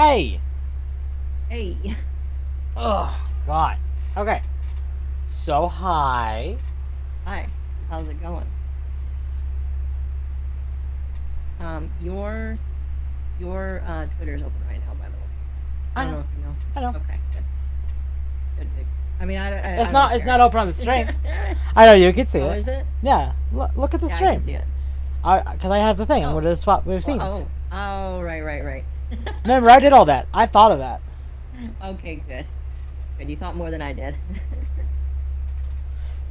Hey! Hey. Oh, God. Okay. So, hi. Hi. How's it going? Your Twitter's open right now, by the way. I I don't know. know if you know. I know. Okay, good. Good, good. I mean, It's I don't not. It's not care. open on the stream. I know you can see Oh, it. is it? Yeah. Look at the Yeah, I can stream. see it. Because I have the thing. I'm going Oh. to swap with Well, scenes. oh, right. Remember, I did all that. I thought of that. Okay, good. Good. You thought more than I did.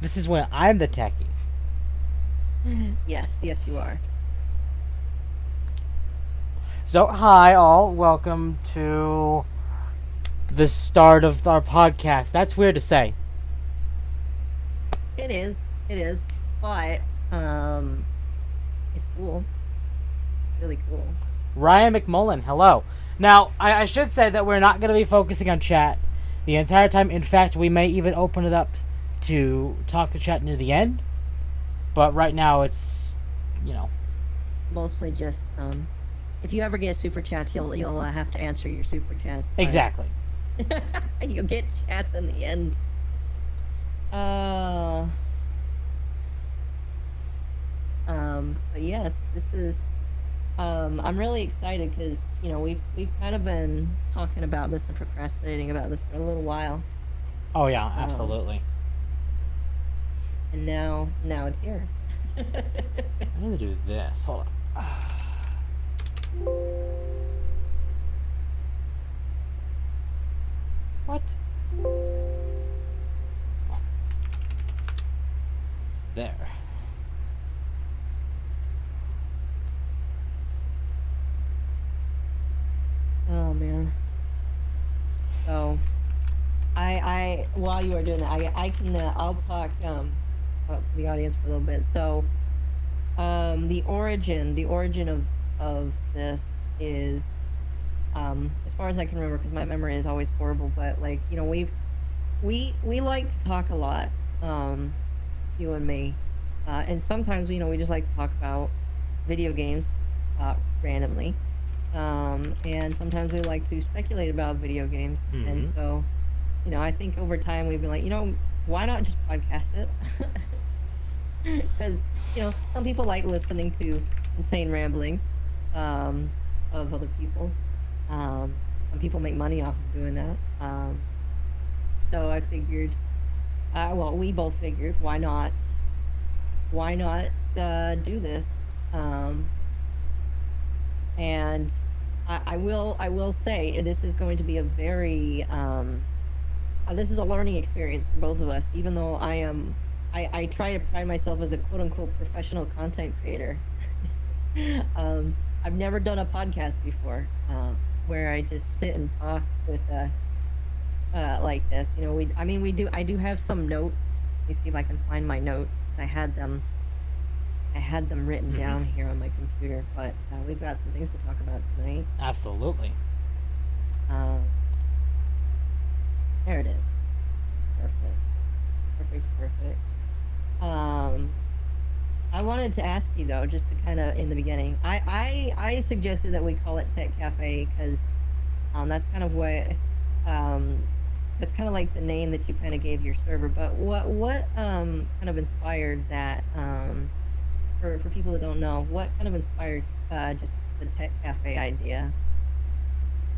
This is when I'm the techie. Yes, you are. So, hi, all. Welcome to the start of our podcast. That's weird to say. It is. But it's cool. It's really cool. Ryan McMullen, hello. Now, I should say that we're not going to be focusing on chat the entire time. In fact, we may even open it up to talk to chat near the end. But right now, it's, you know. Mostly just if you ever get super chats, you'll have to answer your super chats. Exactly. You'll get chats in the end. But yes, this is. I'm really excited because we've kind of been talking about this and procrastinating about this for a little while, Oh, yeah, absolutely. and now it's here. I'm going to do this. Hold on. What? There. Oh man. So, I while you are doing that, I can I'll talk to the audience for a little bit. So, the origin of this is, as far as I can remember, because my memory is always horrible. But like we like to talk a lot, you and me, and sometimes we just like to talk about video games, randomly. And sometimes we like to speculate about video games. And Mhm. so, I think over time we've been like, why not just podcast it? Because, some people like listening to insane ramblings, of other people. Some people make money off of doing that. So I figured, well, we both figured, why not do this? And I will say this is going to be a very this is a learning experience for both of us. Even though I try to pride myself as a quote unquote professional content creator. I've never done a podcast before, where I just sit and talk with like this. I do have some notes. Let me see if I can find my notes. I had them written down here on my computer, but we've got some things to talk about tonight. Absolutely. There it is. Perfect. I wanted to ask you though, just to kind of in the beginning. I suggested that we call it Tech Cafe because that's kind of what that's kind of like the name that you kind of gave your server. But what kind of inspired that? For people that don't know, what kind of inspired just the Tech Cafe idea?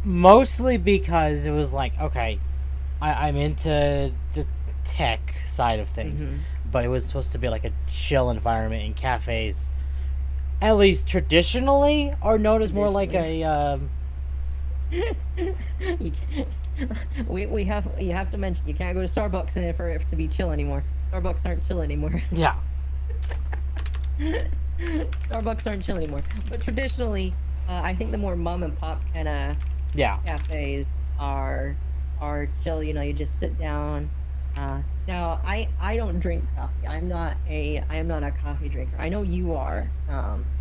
Mostly because it was like, okay, I'm into the tech side of things, Mhm. but it was supposed to be like a chill environment, in cafes, at least traditionally, are known as more like a. You we have you have to mention you can't go to Starbucks in it for it to be chill anymore. Starbucks aren't chill anymore. Yeah. Starbucks aren't chill anymore. But traditionally, I think the more mom and pop kind of Yeah. cafes are chill. You just sit down. Now I don't drink coffee. I am not a coffee drinker. I know you are.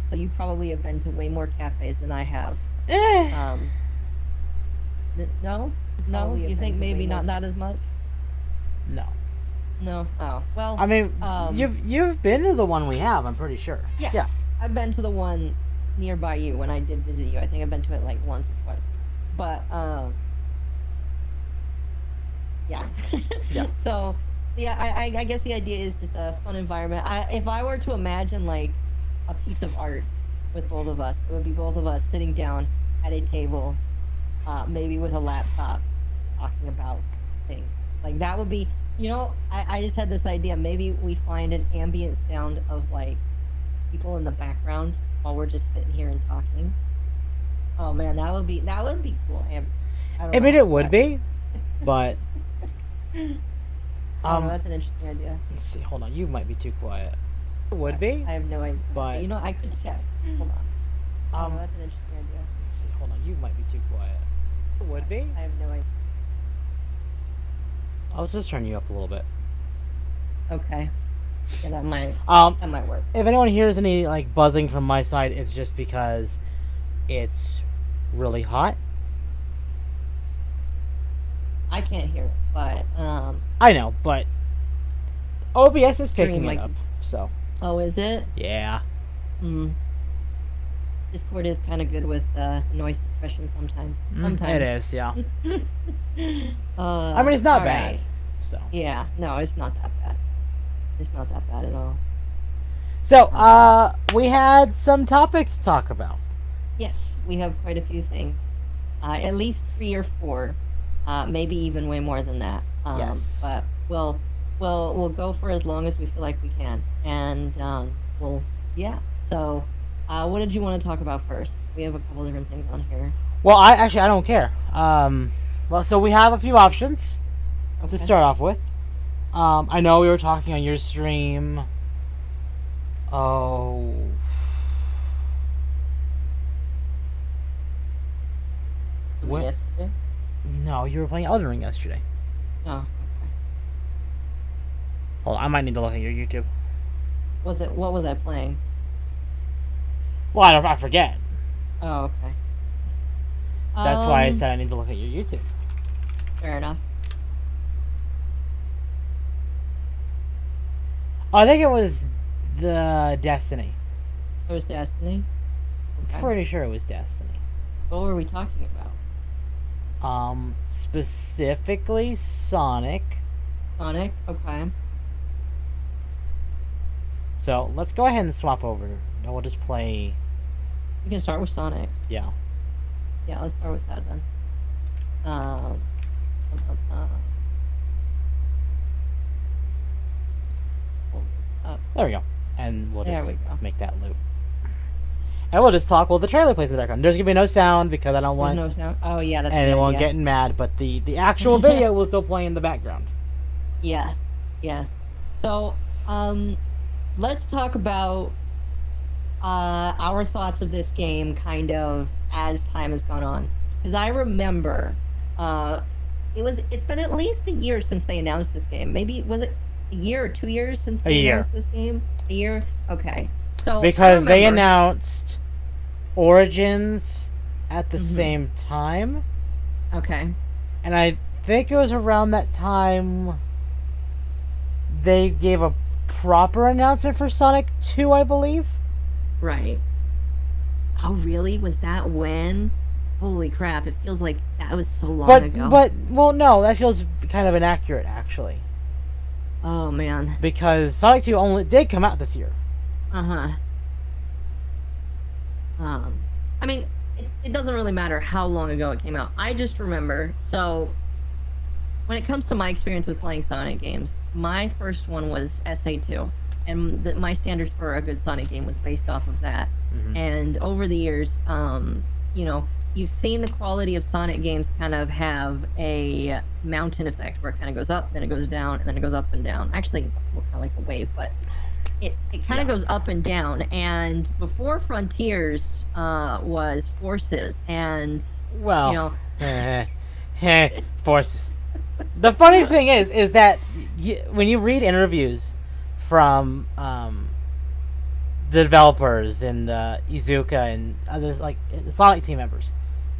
So you probably have been to way more cafes than I have. Um, no, you think maybe not that as much? No. No. Oh well. I mean, you've been to the one we have. I'm pretty sure. Yes. Yeah. I've been to the one nearby you when I did visit you. I think I've been to it like once or twice. But yeah. Yeah. So yeah, I guess the idea is just a fun environment. If I were to imagine like a piece of art with both of us, it would be both of us sitting down at a table, maybe with a laptop, talking about things. Like that would be, I just had this idea. Maybe we find an ambient sound of like people in the background while we're just sitting here and talking. Oh man, that would be cool. I don't I mean, know, it would be, but I don't know, that's an interesting idea. let's see. Hold on, you might be too quiet. It would be, I have no idea. but I could check. Hold on. I don't know, that's an interesting idea. let's see. Hold on, you might be too quiet. It would be. I have no idea. I'll just turn you up a little bit. Okay. Yeah, that might work. If anyone hears any like buzzing from my side, it's just because it's really hot. I can't hear it, but I know, but OBS is picking Stream, it like- up. So oh, is it? yeah. Discord is kind of good with noise suppression sometimes. It is, yeah. I I mean, it's not bad. So Yeah, no, it's not that bad. It's not that bad at all. So, we had some topics to talk about. Yes, we have quite a few things. At least 3 or 4. Maybe even way more than that. Yes. But we'll go for as long as we feel like we can. And yeah. So, what did you want to talk about first? We have a couple different things on here. Well, I don't care. Well, so we have a few options to start off with. I know we were talking on your stream. Oh. Was What? it yesterday? No, you were playing Elden Ring yesterday. Oh, okay. Hold on, I might need to look at your YouTube. What was I playing? Well, I forget. Oh, okay. That's why I said I need to look at your YouTube. Fair enough. I think it was the Destiny. It was Destiny. Okay. Pretty sure it was Destiny. What were we talking about? Specifically Sonic. Sonic? Okay. So, let's go ahead and swap over. And we'll just play... We can start with Sonic. Yeah. Yeah, let's start with that then. Hold this up. There we go. And we'll There just we go. make that loop. And we'll just talk while the trailer plays in the background. There's going to be no sound because I don't There's want no sound. Oh yeah, that's a good anyone idea. getting mad, but the actual video will still play in the background. Yes, yes. So, let's talk about our thoughts of this game, kind of as time has gone on. Because I remember, it's been at least a year since they announced this game. Maybe was it a year or 2 years since they announced this game? A year. Okay. So Because they remember- announced Origins at the same time, Okay. and I think it was around that time they gave a proper announcement for Sonic 2, I believe. Right. Oh, really? Was that when? Holy crap! It feels like that was so long ago. Well, no, that feels kind of inaccurate actually, Oh man. because Sonic 2 only did come out this year. Uh-huh. I mean, it doesn't really matter how long ago it came out. I just remember, so when it comes to my experience with playing Sonic games, my first one was SA2, and my standards for a good Sonic game was based off of that. And over the years, you've seen the quality of Sonic games kind of have a mountain effect where it kind of goes up, then it goes down, and then it goes up and down. Actually, well, kind of like a wave, but it kind of goes up and down. And before Frontiers was Forces, and Well, Forces. The funny thing is that when you read interviews from the developers and Iizuka and others, like the Sonic team members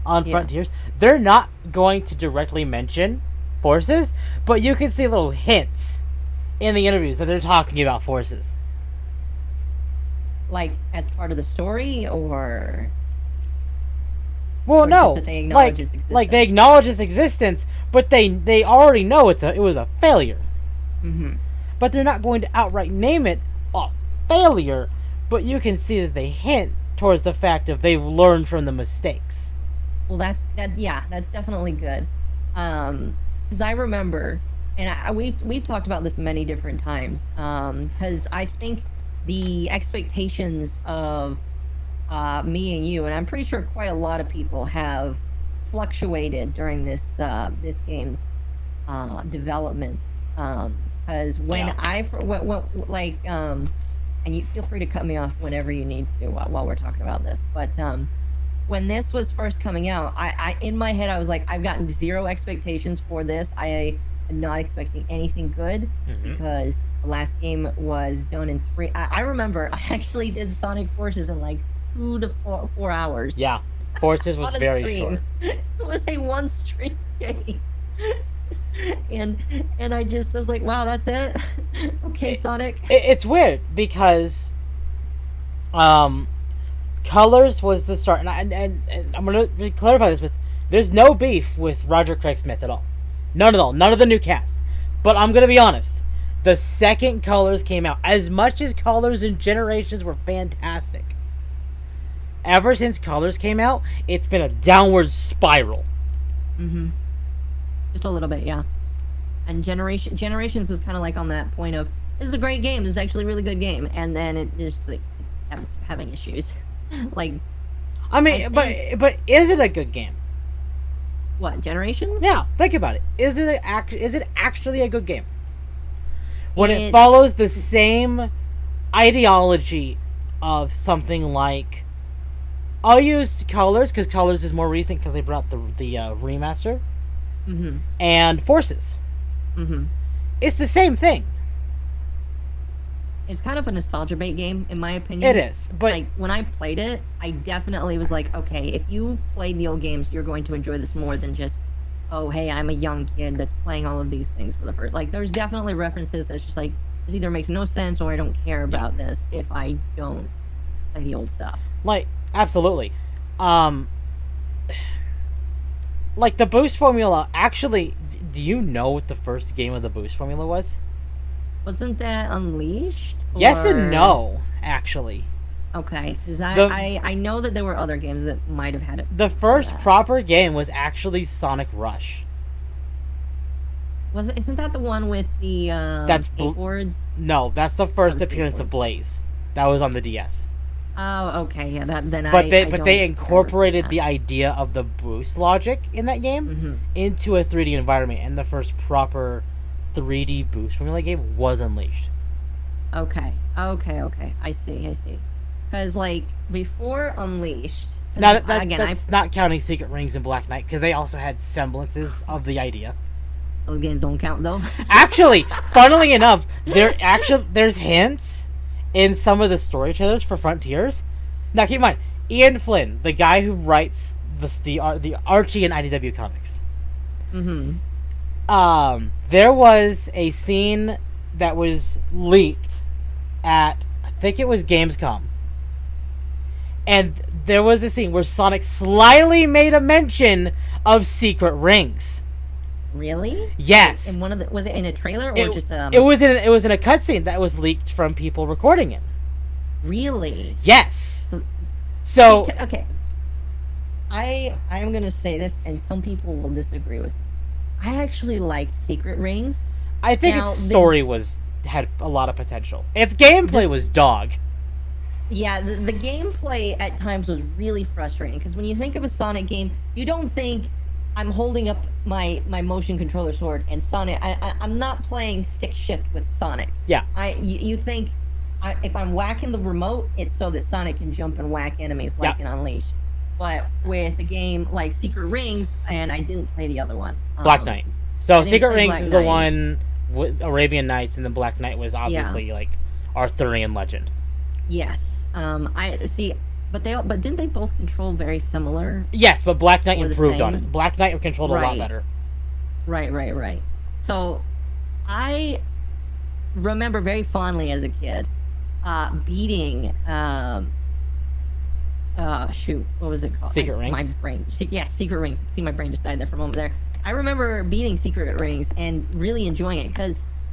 on Frontiers, they're not going to directly mention Forces, but you can see little hints in the interviews that they're talking about Forces. like as part of the story, or Well, Or just no, that they acknowledge its like they existence? acknowledge its existence, but they already know it was a failure. Mm-hmm. But they're not going to outright name it a failure. But you can see that they hint towards the fact of they've learned from the mistakes. Well, that's definitely good. Because I remember, and we've talked about this many different times. Because I think the expectations of me and you, and I'm pretty sure quite a lot of people have fluctuated during this game's development. Because when and you feel free to cut me off whenever you need to while we're talking about this, but when this was first coming out, I in my head I was like, I've gotten zero expectations for this. I am not expecting anything good because the last game was done in 3. I remember I actually did Sonic Forces in like 2 to 4 hours. Yeah, Forces was very short. It was a one-stream game. And I was like, wow, that's it. Okay, Sonic. It's weird because Colors was the start, and I'm gonna clarify this with there's no beef with Roger Craig Smith at all, none at all, none of the new cast. But I'm gonna be honest, the second Colors came out, as much as Colors and Generations were fantastic, ever since Colors came out, it's been a downward spiral. Just a little bit, yeah. And Generations was kind of like on that point of, this is a great game, this is actually a really good game, and then it just like having issues. Like, I mean, but is it a good game? What, Generations? Yeah, think about it. Is it actually a good game when it follows the same ideology of something like, I'll use Colors because Colors is more recent because they brought the remaster, and Forces. It's the same thing. It's kind of a nostalgia bait game, in my opinion. It is, but like when I played it, I definitely was like, okay, if you played the old games, you're going to enjoy this more than just, oh, hey, I'm a young kid that's playing all of these things for the first. Like, there's definitely references that's just like, this either makes no sense or I don't care about this if I don't play the old stuff. Like, absolutely. Like the boost formula. Actually, do you know what the first game of the boost formula was? Wasn't that Unleashed? Yes and no, actually. Okay, because I know that there were other games that might have had it. The first proper game was actually Sonic Rush. Isn't that the one with the skateboards? No, that's the first appearance of Blaze. That was on the DS. Oh, okay, yeah. But they incorporated the idea of the boost logic in that game into a 3D environment, and the first proper 3D boost formula game was Unleashed. Okay. I see. Because like before Unleashed. Now that's not counting Secret Rings and Black Knight, because they also had semblances of the idea. Those games don't count though. Actually, funnily enough, there's hints in some of the story trailers for Frontiers. Now keep in mind, Ian Flynn, the guy who writes the Archie and IDW comics. There was a scene that was leaked at, I think it was Gamescom, and there was a scene where Sonic slyly made a mention of Secret Rings. Really? Yes. In was it in a trailer or just It was in a cutscene that was leaked from people recording it. Really? Yes. So okay. I am gonna say this, and some people will disagree with me. I actually liked Secret Rings. I think its story had a lot of potential. Its gameplay was dog. Yeah, the gameplay at times was really frustrating, because when you think of a Sonic game, you don't think, I'm holding up my motion controller sword and Sonic. I'm not playing stick shift with Sonic. Yeah. You think if I'm whacking the remote, it's so that Sonic can jump and whack enemies like in Unleashed. But with a game like Secret Rings, and I didn't play the other one. Black Knight. So Secret Rings Black is Knight. the one with Arabian Nights, and then Black Knight was obviously like Arthurian legend. Yes. I see. But didn't they both control very similar? Yes, but Black Knight improved on it. Black Knight controlled a lot better. Right. So, I remember very fondly as a kid beating Shoot, what was it called? Secret Rings? My brain. Yeah, Secret Rings. See, my brain just died there for a moment there. I remember beating Secret Rings and really enjoying it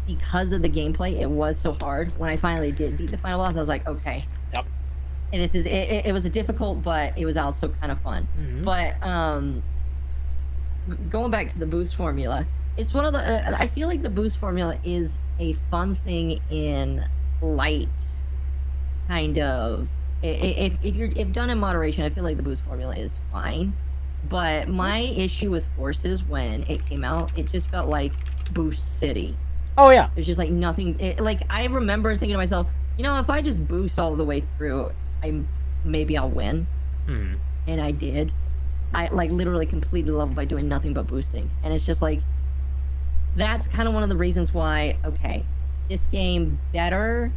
because of the gameplay. It was so hard. When I finally did beat the final boss, I was like, okay. Yep. And this is it was a difficult, but it was also kind of fun. Mm-hmm. But going back to the boost formula, it's one of the. I feel like the boost formula is a fun thing in light, kind of. If done in moderation, I feel like the boost formula is fine. But my issue with Forces when it came out, it just felt like Boost City. Oh yeah. It was just like nothing. Like I remember thinking to myself, if I just boost all the way through, maybe I'll win. Mm-hmm. And I did. I like literally completed the level by doing nothing but boosting, and it's just like that's kind of one of the reasons why. Okay, this game better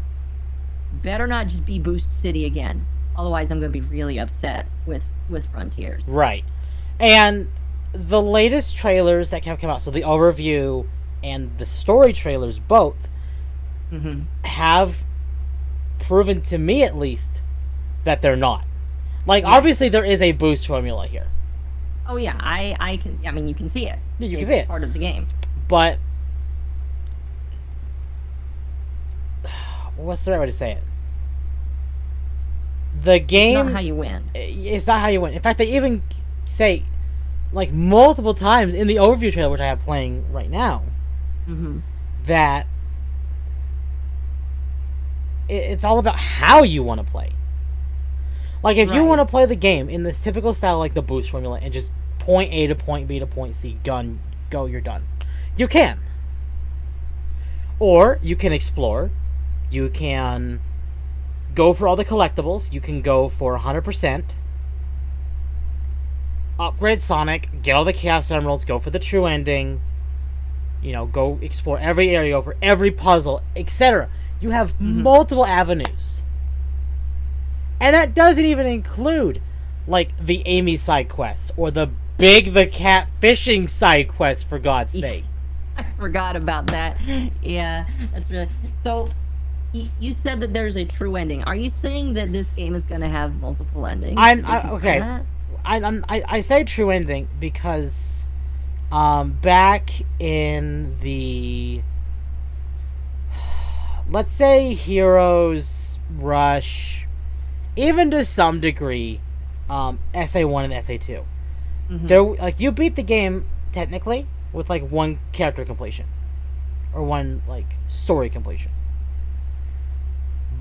not just be Boost City again. Otherwise, I'm going to be really upset with Frontiers. Right. And the latest trailers that have come out, so the overview and the story trailers both, mm-hmm. have proven to me at least that they're not. Like, yeah. Obviously there is a boost formula here. Oh yeah, I can. I mean, you can see it. Yeah, you it's can see it. Part of the game. But what's the right way to say it? The game... It's not how you win. It's not how you win. In fact, they even say, like, multiple times in the overview trailer, which I have playing right now, mm-hmm. that it's all about how you want to play. Like, if you want to play the game in this typical style, like the boost formula, and just point A to point B to point C, gun, go, you're done. You can. Or you can explore. You can go for all the collectibles. You can go for 100%. Upgrade Sonic. Get all the Chaos Emeralds. Go for the true ending. Go explore every area, go for every puzzle, etc. You have mm-hmm. multiple avenues. And that doesn't even include, like, the Amy side quests or the Cat fishing side quest, for God's sake. I forgot about that. Yeah, that's really... So, you said that there's a true ending. Are you saying that this game is going to have multiple endings? Okay. I say true ending because back in the... Let's say Heroes, Rush... Even to some degree, SA1 and SA2. Mm-hmm. You beat the game, technically, with, like, one character completion. Or one, like, story completion.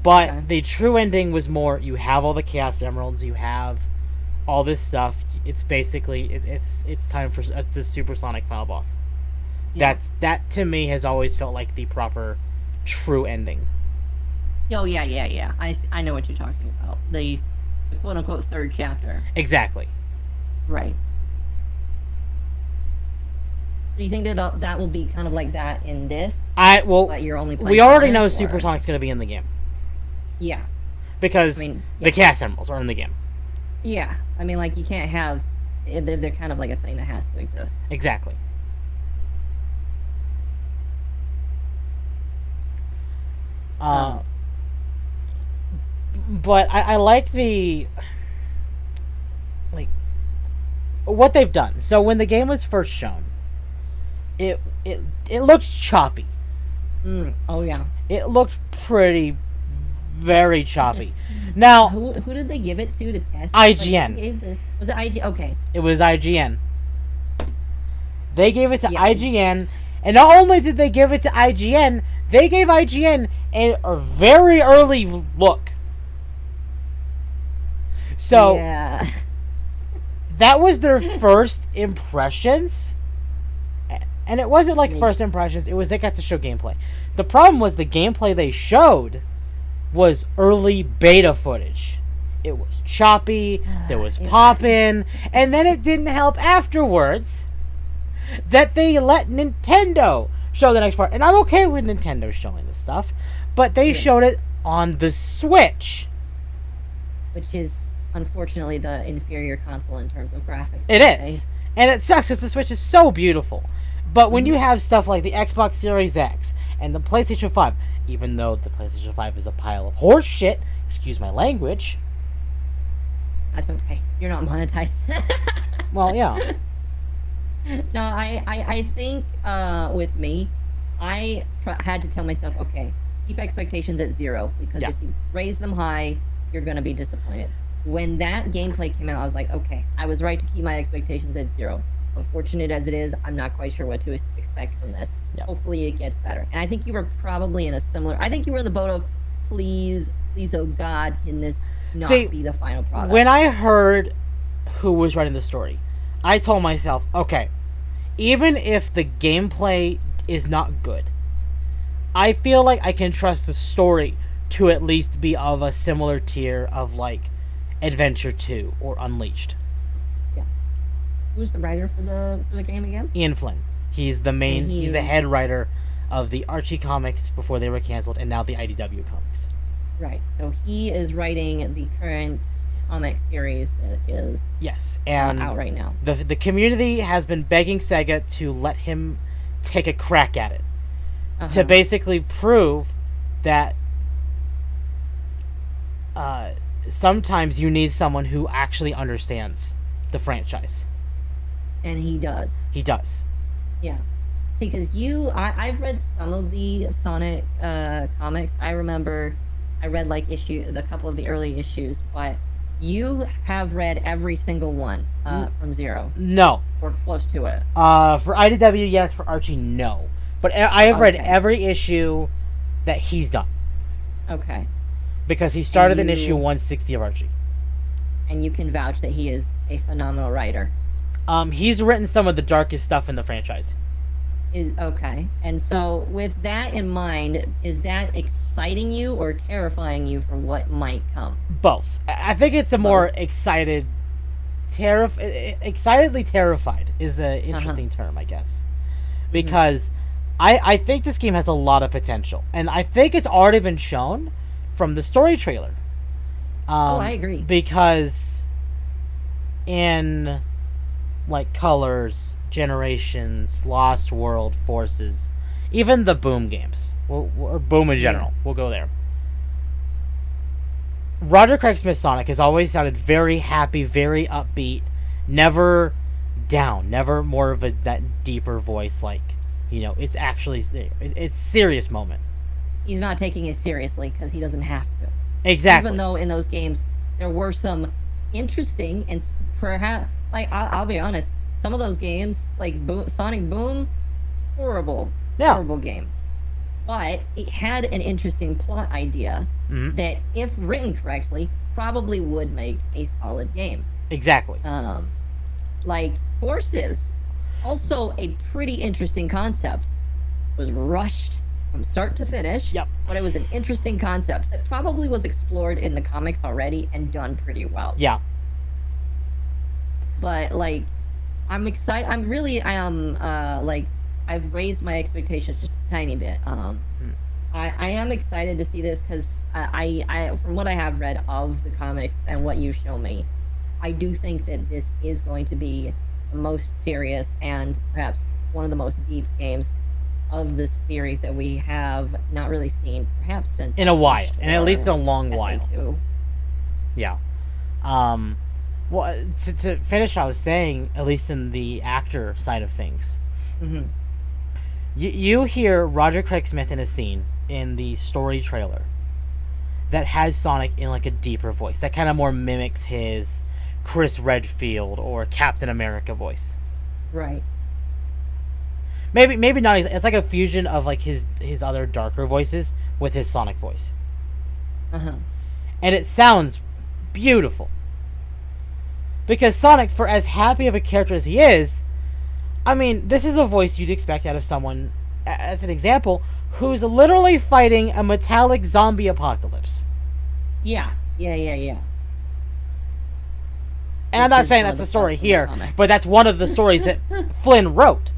But the true ending was more, you have all the Chaos Emeralds, you have all this stuff. It's basically, it's time for the Supersonic final boss. Yeah. That, to me, has always felt like the proper true ending. Oh, yeah. I know what you're talking about. The quote-unquote third chapter. Exactly. Right. Do you think that will be kind of like that in this? But you're only we already know Supersonic's going to be in the game. Yeah. Because the Chaos Emeralds are in the game. Yeah. I mean, like, you can't have... They're kind of like a thing that has to exist. Exactly. But I like what they've done. So when the game was first shown, it looked choppy. Oh yeah. It looked very choppy. Now, who did they give it to test? IGN. Was it IGN? Okay. It was IGN. They gave it to IGN, and not only did they give it to IGN, they gave IGN a very early look. So, that was their first impressions. And it wasn't like first impressions, it was they got to show gameplay. The problem was the gameplay they showed was early beta footage. It was choppy, there was popping, and then it didn't help afterwards that they let Nintendo show the next part. And I'm okay with Nintendo showing this stuff, but they showed it on the Switch. Which is... unfortunately the inferior console in terms of graphics. It is. And it sucks because the Switch is so beautiful. But when you have stuff like the Xbox Series X and the PlayStation 5, even though the PlayStation 5 is a pile of horse shit, excuse my language, That's okay. You're not monetized. Well, yeah. No, I think with me, I had to tell myself, okay, keep expectations at 0 because Yeah. if you raise them high, you're going to be disappointed. When that gameplay came out, I was like, okay, I was right to keep my expectations at 0. Unfortunate as it is, I'm not quite sure what to expect from this. Yeah. Hopefully it gets better. And I think you were probably in a similar, I think you were in the boat of, please, oh God, can this not be the final product? When I heard who was writing the story, I told myself, okay, even if the gameplay is not good, I feel like I can trust the story to at least be of a similar tier of like Adventure 2 or Unleashed. Yeah. Who's the writer for the game again? Ian Flynn. He's the main. He's the head writer of the Archie comics before they were canceled, and now the IDW comics. Right. So he is writing the current comic series that is and out right now. The community has been begging Sega to let him take a crack at it, to basically prove that sometimes you need someone who actually understands the franchise. And he does. He does. Yeah. See, because I've read some of the Sonic comics. I remember I read like a couple of the early issues, but you have read every single one from 0. No. Or close to it. For IDW, yes. For Archie, no. But I have read every issue that he's done. Okay. Because he started in issue 160 of Archie. And you can vouch that he is a phenomenal writer. He's written some of the darkest stuff in the franchise. Okay. And so, with that in mind, is that exciting you or terrifying you for what might come? Both. I think it's a more excitedly terrified is an interesting term, I guess. Because I think this game has a lot of potential. And I think it's already been shown from the story trailer. I agree. Because in like Colors, Generations, Lost World, Forces, even the Boom games, or Boom in general, we'll go there. Roger Craig Smith's Sonic has always sounded very happy, very upbeat, never down, never more of that deeper voice like, it's actually, it's serious moment. He's not taking it seriously because he doesn't have to. Exactly. Even though in those games there were some interesting and perhaps, like, I'll be honest, some of those games, like Sonic Boom, horrible game. But it had an interesting plot idea that, if written correctly, probably would make a solid game. Exactly. Like Forces, also a pretty interesting concept. Was rushed from start to finish. Yep. But it was an interesting concept that probably was explored in the comics already and done pretty well. Yeah. But like, I'm excited. Like, I've raised my expectations just a tiny bit. I am excited to see this because I from what I have read of the comics and what you show me, I do think that this is going to be the most serious and perhaps one of the most deep games of the series that we have not really seen perhaps since in a while, and at least in a long while. Yeah. Well, to finish what I was saying, at least in the actor side of things, you hear Roger Craig Smith in a scene in the story trailer that has Sonic in like a deeper voice that kind of more mimics his Chris Redfield or Captain America voice. Right. Maybe not. It's like a fusion of like his other darker voices with his Sonic voice. And it sounds beautiful. Because Sonic, for as happy of a character as he is, I mean, this is a voice you'd expect out of someone, as an example, who's literally fighting a metallic zombie apocalypse. Yeah. And I'm not saying that's the story here, but that's one of the stories that Flynn wrote.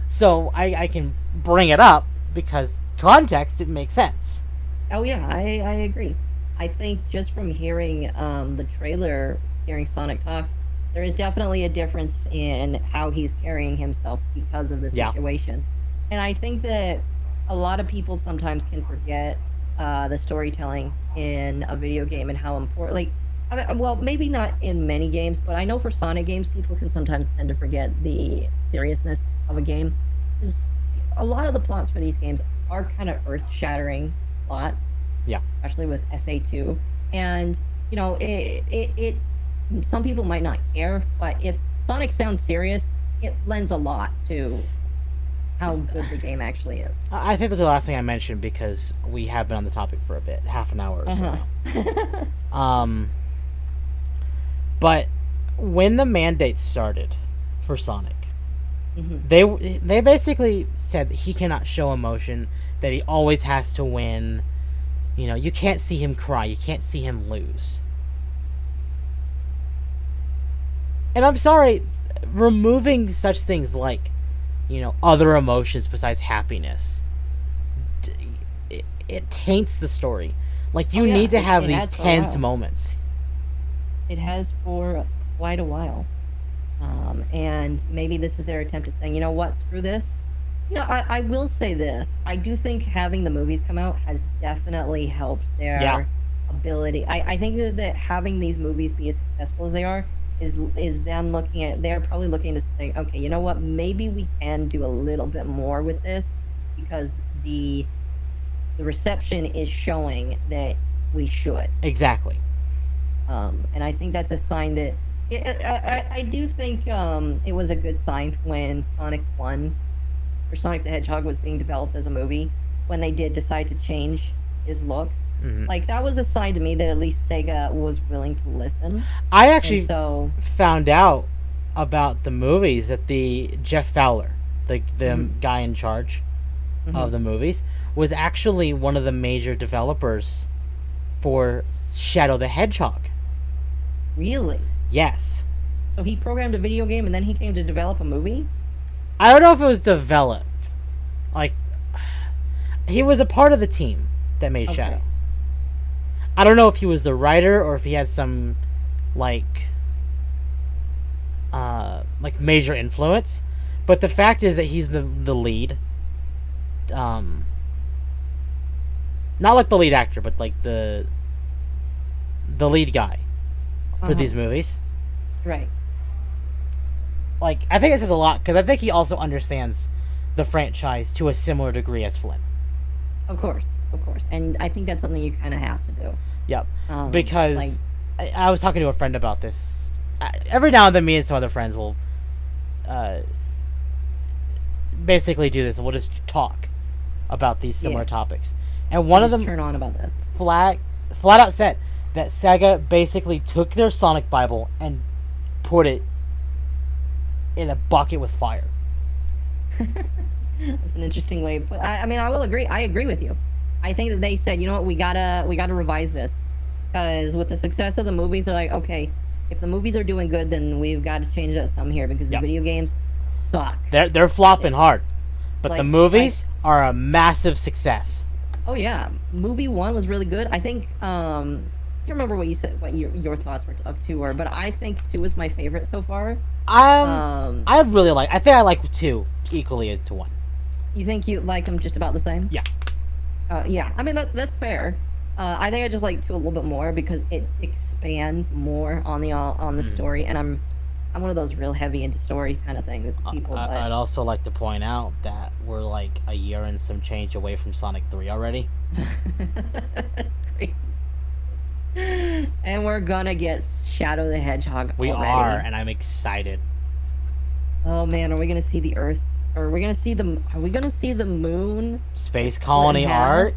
So I can bring it up because context, it makes sense. Oh yeah, I agree. I think just from hearing the trailer, hearing Sonic talk, there is definitely a difference in how he's carrying himself because of the situation. And I think that a lot of people sometimes can forget the storytelling in a video game and how important, like, I mean, well, maybe not in many games, but I know for Sonic games, people can sometimes tend to forget the seriousness of a game. 'Cause a lot of the plots for these games are kind of earth-shattering plots, Yeah. especially with SA2. And, you know, some people might not care, but if Sonic sounds serious, it lends a lot to how good the game actually is. I think that's the last thing I mentioned because we have been on the topic for a bit, half an hour or so now. But when the mandate started for Sonic, they basically said that he cannot show emotion, that he always has to win. You know, you can't see him cry, you can't see him lose. And I'm sorry, removing such things like, you know, other emotions besides happiness, it taints the story. Like, you need to have these tense moments. It has for quite a while. And maybe this is their attempt at saying, you know what, screw this. You know, I will say this. I do think having the movies come out has definitely helped their ability. I think that having these movies be as successful as they are is them looking at, they're probably looking to say, okay, you know what, maybe we can do a little bit more with this because the reception is showing that we should. Exactly. And I think that's a sign that I do think it was a good sign when Sonic 1 or Sonic the Hedgehog was being developed as a movie, when they did decide to change his looks. Like, that was a sign to me that at least Sega was willing to listen. I actually found out about the movies that the Jeff Fowler, the guy in charge of the movies, was actually one of the major developers for Shadow the Hedgehog. Really? Yes. So he programmed a video game and then he came to develop a movie? I don't know if it was developed. Like, he was a part of the team that made Shadow. I don't know if he was the writer or if he had some, like major influence. But the fact is that he's the lead. Not like the lead actor, but like the lead guy for these movies. Right. Like, I think it says a lot, because I think he also understands the franchise to a similar degree as Flynn. Of course. And I think that's something you kind of have to do. Yep. Because I was talking to a friend about this. Every now and then, me and some other friends will basically do this, and we'll just talk about these similar topics. And one of them turn on about this. Flat out said that Sega basically took their Sonic Bible and put it in a bucket with fire. That's an interesting way. But I mean, I will agree. I agree with you. I think that they said, you know what, we gotta revise this, because with the success of the movies, they're like, okay, if the movies are doing good, then we've got to change that some here, because the video games suck. They're flopping hard, but like, the movies are a massive success. Oh yeah, movie 1 was really good. I think I can't remember what you said, what your thoughts were of 2 were, but I think 2 was my favorite so far. I really like. I think I like 2 equally to 1. You think you like them just about the same? Yeah. Yeah. I mean, that's fair. I think I just like 2 a little bit more because it expands more on the story, and I'm one of those real heavy into story kind of thing people. I'd also like to point out that we're like a year and some change away from Sonic 3 already. That's great. And we're gonna get Shadow the Hedgehog. We are, and I'm excited. Oh man, are we gonna see the Earth? Or are we gonna see the moon? Space Colony arc?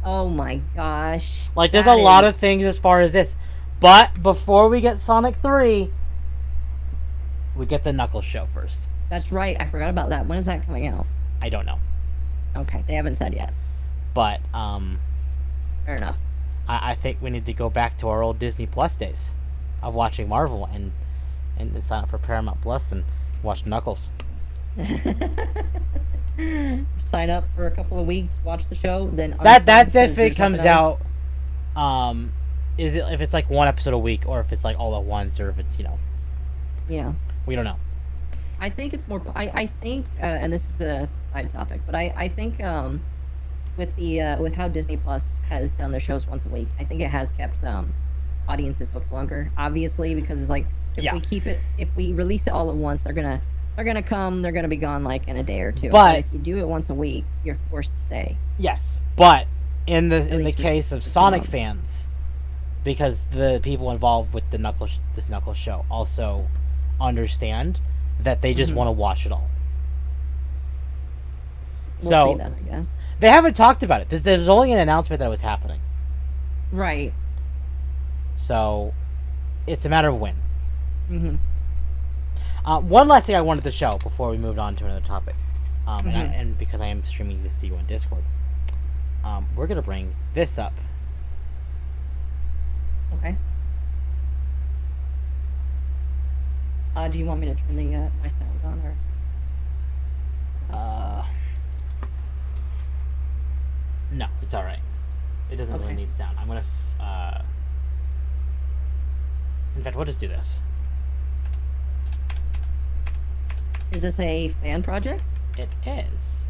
Oh my gosh. Like, there's a lot of things as far as this. But before we get Sonic 3, we get the Knuckles show first. That's right. I forgot about that. When is that coming out? I don't know. Okay, they haven't said yet. But, fair enough. I think we need to go back to our old Disney Plus days of watching Marvel and sign up for Paramount Plus and watch Knuckles. Sign up for a couple of weeks, watch the show, then that's if it comes out. Is it if it's like one episode a week, or if it's like all at once, or if it's Yeah. We don't know. I think it's more. I think, and this is a side topic, but I think with how Disney Plus has done their shows once a week, I think it has kept audiences hooked longer. Obviously, because it's like if we release it all at once, they're gonna come. They're gonna be gone like in a day or two. But if you do it once a week, you're forced to stay. Yes, but in the case of Sonic fans, because the people involved with this Knuckles show also understand that they just want to watch it all. We'll see that, I guess. They haven't talked about it. There's only an announcement that was happening. Right. So, it's a matter of when. Mm-hmm. One last thing I wanted to show before we moved on to another topic, and because I am streaming this to you on Discord, we're gonna bring this up. Okay. Do you want me to turn the my sound on, or? No, it's all right. It doesn't really need sound. I'm gonna. In fact, we'll just do this. Is this a fan project? It is.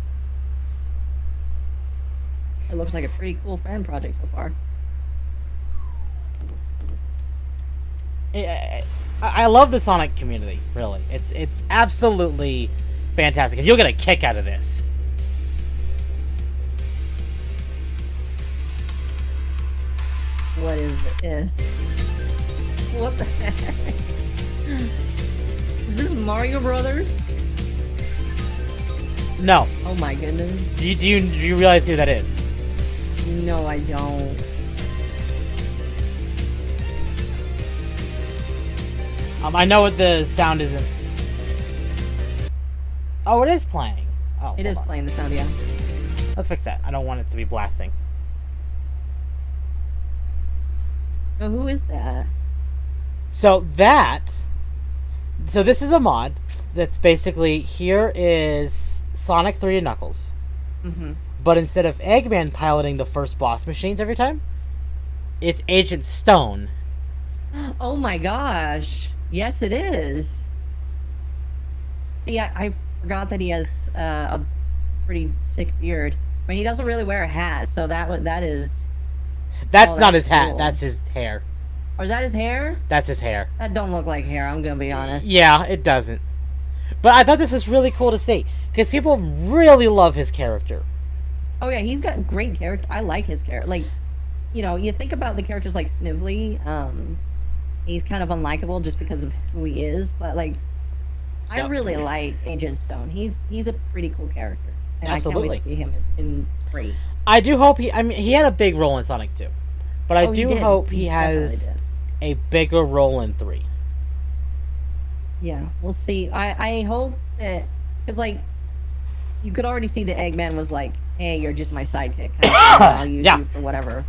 It looks like a pretty cool fan project so far. I love the Sonic community, really. It's absolutely fantastic. And you'll get a kick out of this. What is this? What the heck? Is this Mario Brothers? No. Oh my goodness. Do you realize who that is? No, I don't. I know what the sound isn't. Oh, it is playing. Oh, it is playing the sound, yeah. Let's fix that. I don't want it to be blasting. Oh, who is that? So this is a mod that's basically, here is Sonic 3 and Knuckles. Mm-hmm. But instead of Eggman piloting the first boss machines every time, it's Agent Stone. Oh my gosh. Yes, it is. Yeah, I forgot that he has a pretty sick beard. I mean, he doesn't really wear a hat, so that is... That's not his hat. Cool. That's his hair. Or is that his hair? That's his hair. That don't look like hair, I'm gonna be honest. Yeah, it doesn't. But I thought this was really cool to see, because people really love his character. Oh yeah, he's got great character. I like his character. Like, you know, you think about the characters like Snively, he's kind of unlikable just because of who he is, but like, I really like Agent Stone. He's a pretty cool character. And Absolutely. I can't wait to see him in 3. I do hope he had a big role in Sonic 2. But I do hope he has a bigger role in 3. Yeah, we'll see. I hope that, because like, you could already see that Eggman was like, hey, you're just my sidekick. I'll use you for whatever.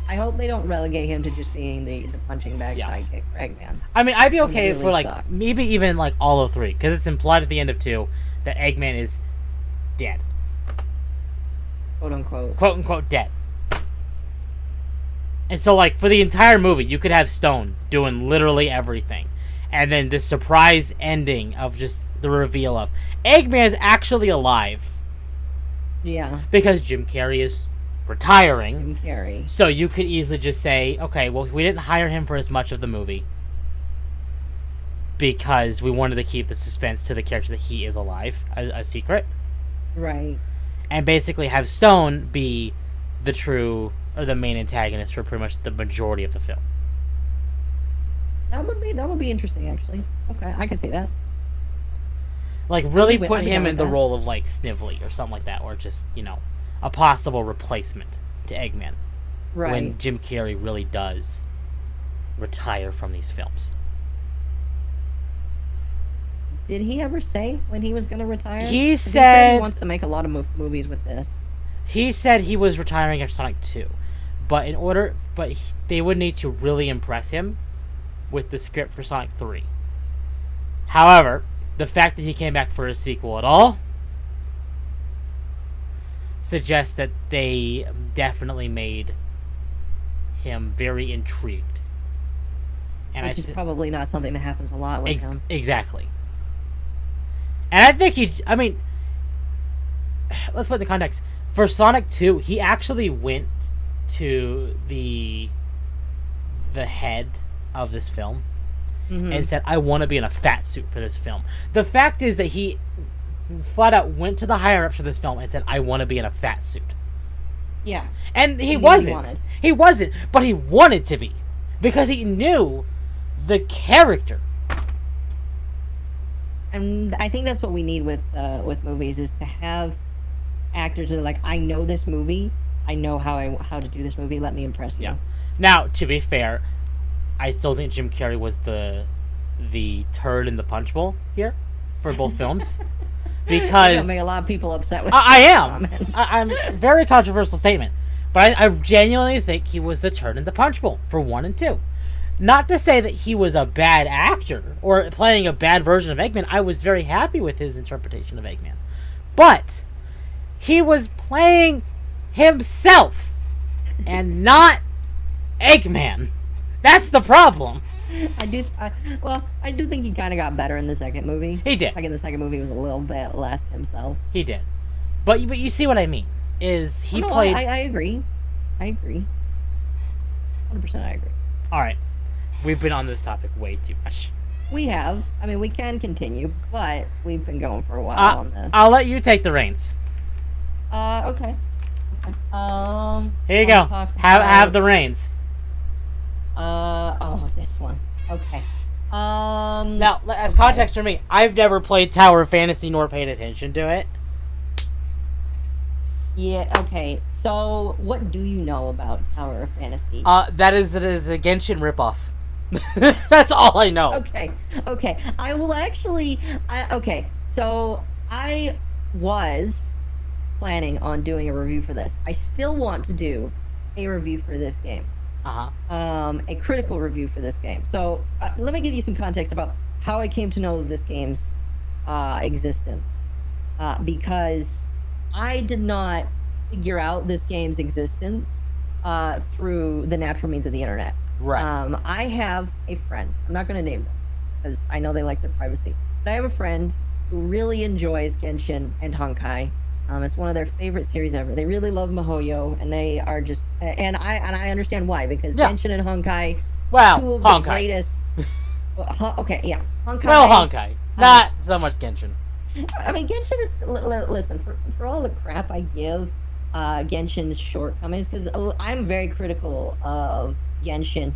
I hope they don't relegate him to just being the punching bag sidekick for Eggman. I mean, I'd be okay for like, maybe even like all of 3, because it's implied at the end of 2 that Eggman is dead. Quote unquote. Quote unquote dead. And so, like, for the entire movie, you could have Stone doing literally everything. And then the surprise ending of just the reveal of Eggman's actually alive. Yeah. Because Jim Carrey is retiring. Jim Carrey. So you could easily just say, okay, well, we didn't hire him for as much of the movie because we wanted to keep the suspense to the character that he is alive, a secret. Right. And basically have Stone be the true, or the main antagonist for pretty much the majority of the film. That would be interesting, actually. Okay, I can see that. Like, really put him in the role of, like, Snively or something like that, or just, you know, a possible replacement to Eggman. Right. When Jim Carrey really does retire from these films. Did he ever say when he was going to retire? He said he wants to make a lot of movies with this. He said he was retiring after Sonic 2. But they would need to really impress him with the script for Sonic 3. However, the fact that he came back for a sequel at all suggests that they definitely made him very intrigued. And which is probably not something that happens a lot with him. Exactly. And I think let's put it in context. For Sonic 2, he actually went to the the head of this film Mm-hmm. and said, I want to be in a fat suit for this film. The fact is that he flat out went to the higher ups for this film and said, I want to be in a fat suit. Yeah. And he He wasn't. wanted. He wasn't, but he wanted to be. Because he knew the character. And I think that's what we need with movies, is to have actors that are like, I know this movie, I know how to do this movie, let me impress you. Yeah. Now, to be fair, I still think Jim Carrey was the turd in the punch bowl here for both films. Because You'll make a lot of people upset with I that am. comment. I'm very controversial statement. But I genuinely think he was the turd in the punch bowl for 1 and 2. Not to say that he was a bad actor or playing a bad version of Eggman. I was very happy with his interpretation of Eggman. But he was playing himself and not Eggman. That's the problem. I do think he kind of got better in the second movie. He did. Like in the second movie, he was a little bit less himself. He did. But you see what I mean. Is he played... I agree. 100% I agree. Alright. We've been on this topic way too much. We have. I mean, we can continue, but we've been going for a while on this. I'll let you take the reins. Okay. Here you go. Have the reins. This one. Okay. Now, as context for me, I've never played Tower of Fantasy nor paid attention to it. Yeah, okay. So, what do you know about Tower of Fantasy? That it is a Genshin ripoff. That's all I know. Okay. I will actually... okay, so I was planning on doing a review for this. I still want to do a review for this game. A critical review for this game. So, let me give you some context about how I came to know this game's existence. Because I did not figure out this game's existence through the natural means of the internet. Right. I have a friend. I'm not going to name them because I know they like their privacy. But I have a friend who really enjoys Genshin and Honkai. It's one of their favorite series ever. They really love MiHoYo, and they are just... And I understand why, because Genshin and Honkai... Well, two of Honkai. the greatest... okay, yeah. Honkai... Well, Honkai. Not so much Genshin. I mean, Genshin is... Listen, for all the crap I give Genshin's shortcomings, because I'm very critical of Genshin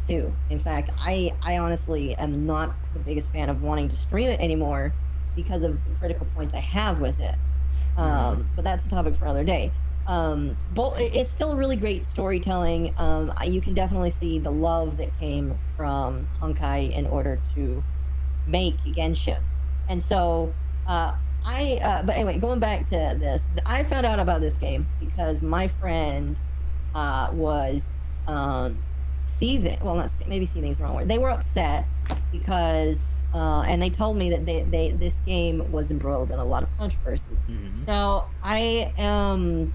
too. In fact, I honestly am not the biggest fan of wanting to stream it anymore because of the critical points I have with it. But that's a topic for another day. But it's still really great storytelling. You can definitely see the love that came from Honkai in order to make Genshin. And so, but anyway, going back to this, I found out about this game because my friend was seething. Well, not maybe seething is the wrong word. They were upset because, and they told me that this game was embroiled in a lot of controversy. Mm-hmm. Now, I am,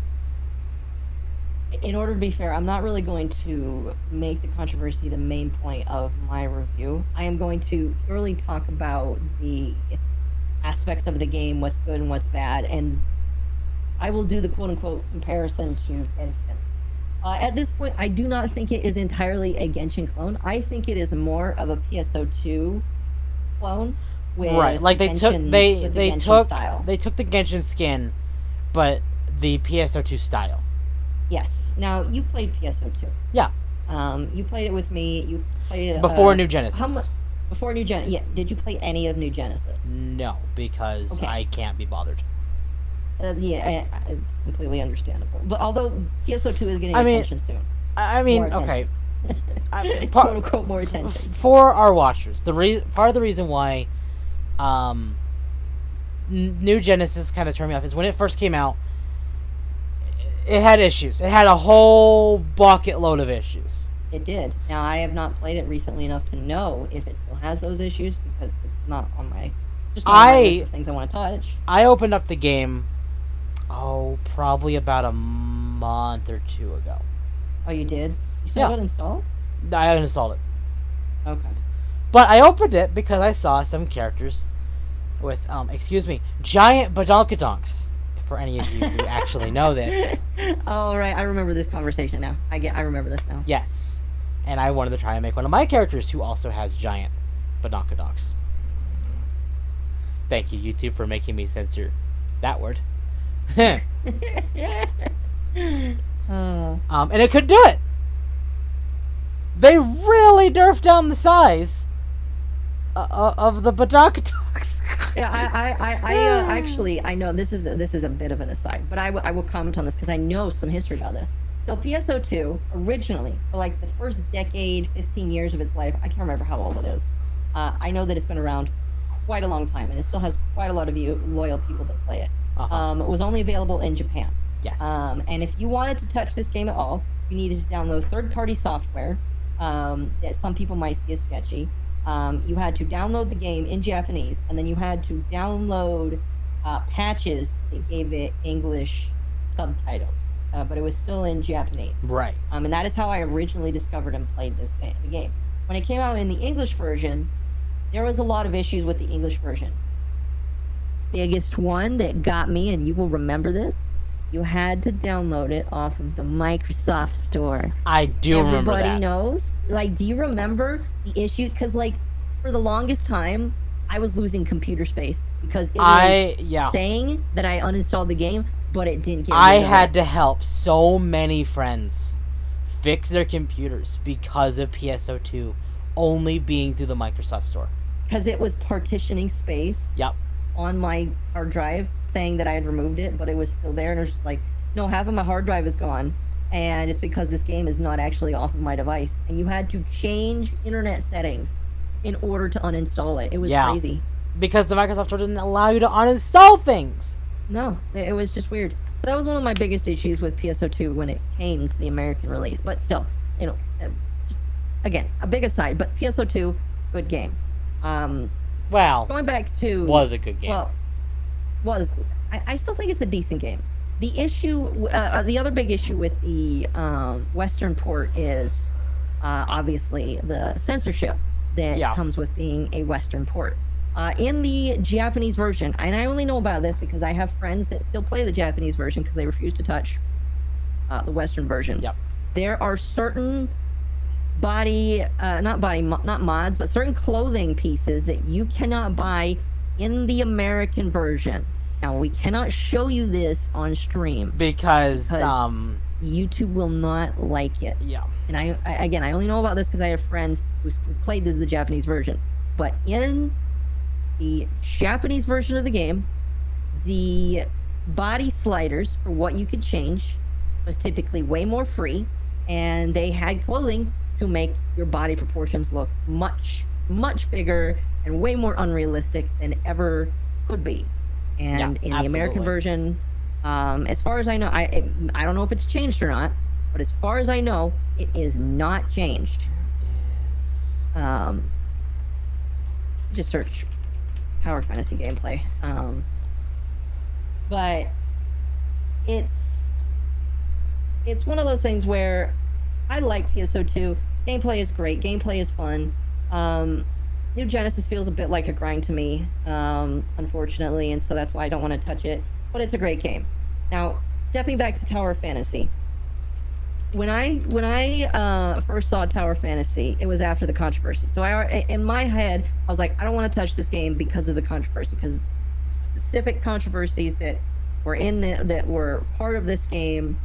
in order to be fair, I'm not really going to make the controversy the main point of my review. I am going to purely talk about the aspects of the game, what's good and what's bad, and I will do the quote-unquote comparison to Genshin. At this point, I do not think it is entirely a Genshin clone. I think it is more of a PSO2 clone. With Right, like they Genshin, took with the they Genshin style. they took the Genshin skin, but the PSO2 style. Yes. Now you played PSO2. Yeah. You played it with me. You played it Before New Genesis. Before New Genesis. Yeah. Did you play any of New Genesis? No, because Okay. I can't be bothered. Completely understandable. But although PSO2 is getting I mean, attention soon. I mean, More okay. Quote unquote more attention. For our watchers, part of the reason why New Genesis kind of turned me off is when it first came out, it had issues. It had a whole bucket load of issues. It did. Now, I have not played it recently enough to know if it still has those issues because it's not on my list of things I want to touch. I opened up the game, probably about a month or two ago. Oh, you did? You still have it installed? I uninstalled it. Okay. But I opened it because I saw some characters with, giant badonkadonks. For any of you who actually know this. Oh, right. I remember this conversation now. I remember this now. Yes. and I wanted to try and make one of my characters who also has giant badonkadoks. Thank you, YouTube, for making me censor that word. And it could do it. They really nerfed down the size of the badonkadoks. Yeah, actually, I know this is a bit of an aside, but I will comment on this because I know some history about this. So PSO2 originally, for like the first decade, 15 years of its life, I can't remember how old it is. I know that it's been around quite a long time, and it still has quite a lot of loyal people that play it. It was only available in Japan. Yes. And if you wanted to touch this game at all, you needed to download third-party software that some people might see as sketchy. You had to download the game in Japanese, and then you had to download patches that gave it English subtitles, but it was still in Japanese. Right. And that is how I originally discovered and played the game. When it came out in the English version, there was a lot of issues with the English version. Biggest one that got me, and you will remember this, you had to download it off of the Microsoft Store. I do remember that. Everybody knows. Like, do you remember the issue? Because, like, for the longest time, I was losing computer space because it was saying that I uninstalled the game, but it didn't get rid of it. I had to help so many friends fix their computers because of PSO2 only being through the Microsoft Store. Because it was partitioning space. Yep. On my hard drive, saying that I had removed it, but it was still there, and it was just like, no, half of my hard drive is gone, and it's because this game is not actually off of my device, and you had to change internet settings in order to uninstall it. It was crazy. Because the Microsoft Store didn't allow you to uninstall things. No, it was just weird. So that was one of my biggest issues with PSO2 when it came to the American release, but still, you know, again, a big aside, but PSO2, good game. Well, going back to was a good game. Well, I still think it's a decent game. The issue, the other big issue with the Western port is obviously the censorship that comes with being a Western port. In the Japanese version, and I only know about this because I have friends that still play the Japanese version because they refuse to touch the Western version. Yep. There are certain not mods, but certain clothing pieces that you cannot buy in the American version. Now, we cannot show you this on stream because YouTube will not like it. Yeah. And I only know about this because I have friends who played the Japanese version. But in the Japanese version of the game, the body sliders for what you could change was typically way more free, and they had clothing to make your body proportions look much, much bigger and way more unrealistic than ever could be. And in the American version, as far as I know, I don't know if it's changed or not, but as far as I know, it is not changed. Just search Tower Fantasy gameplay. But it's one of those things where I like PSO2. Gameplay is great. Gameplay is fun. New Genesis feels a bit like a grind to me, unfortunately, and so that's why I don't want to touch it. But it's a great game. Now, stepping back to Tower Fantasy. When I first saw Tower Fantasy, it was after the controversy. So in my head, I was like, I don't want to touch this game because of the controversy, because specific controversies that were that were part of this game.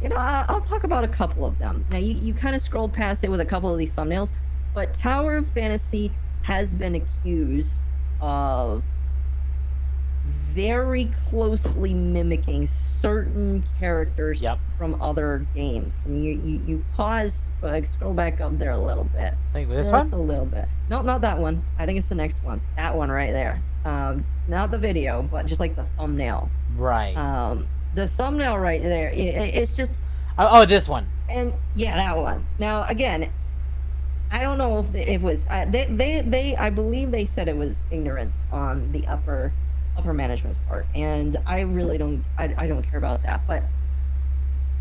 You know, I'll talk about a couple of them. Now, you kind of scrolled past it with a couple of these thumbnails, but Tower Fantasy has been accused of very closely mimicking certain characters from other games. And you paused, scroll back up there a little bit. I think this Just one? a little bit. No, not that one. I think it's the next one. That one right there. Not the video, but just like the thumbnail. Right. The thumbnail right there, it's just... Oh, this one. And, yeah, that one. Now, again, I don't know if it was... I believe they said it was ignorance on the upper management's part, and I really don't... I don't care about that, but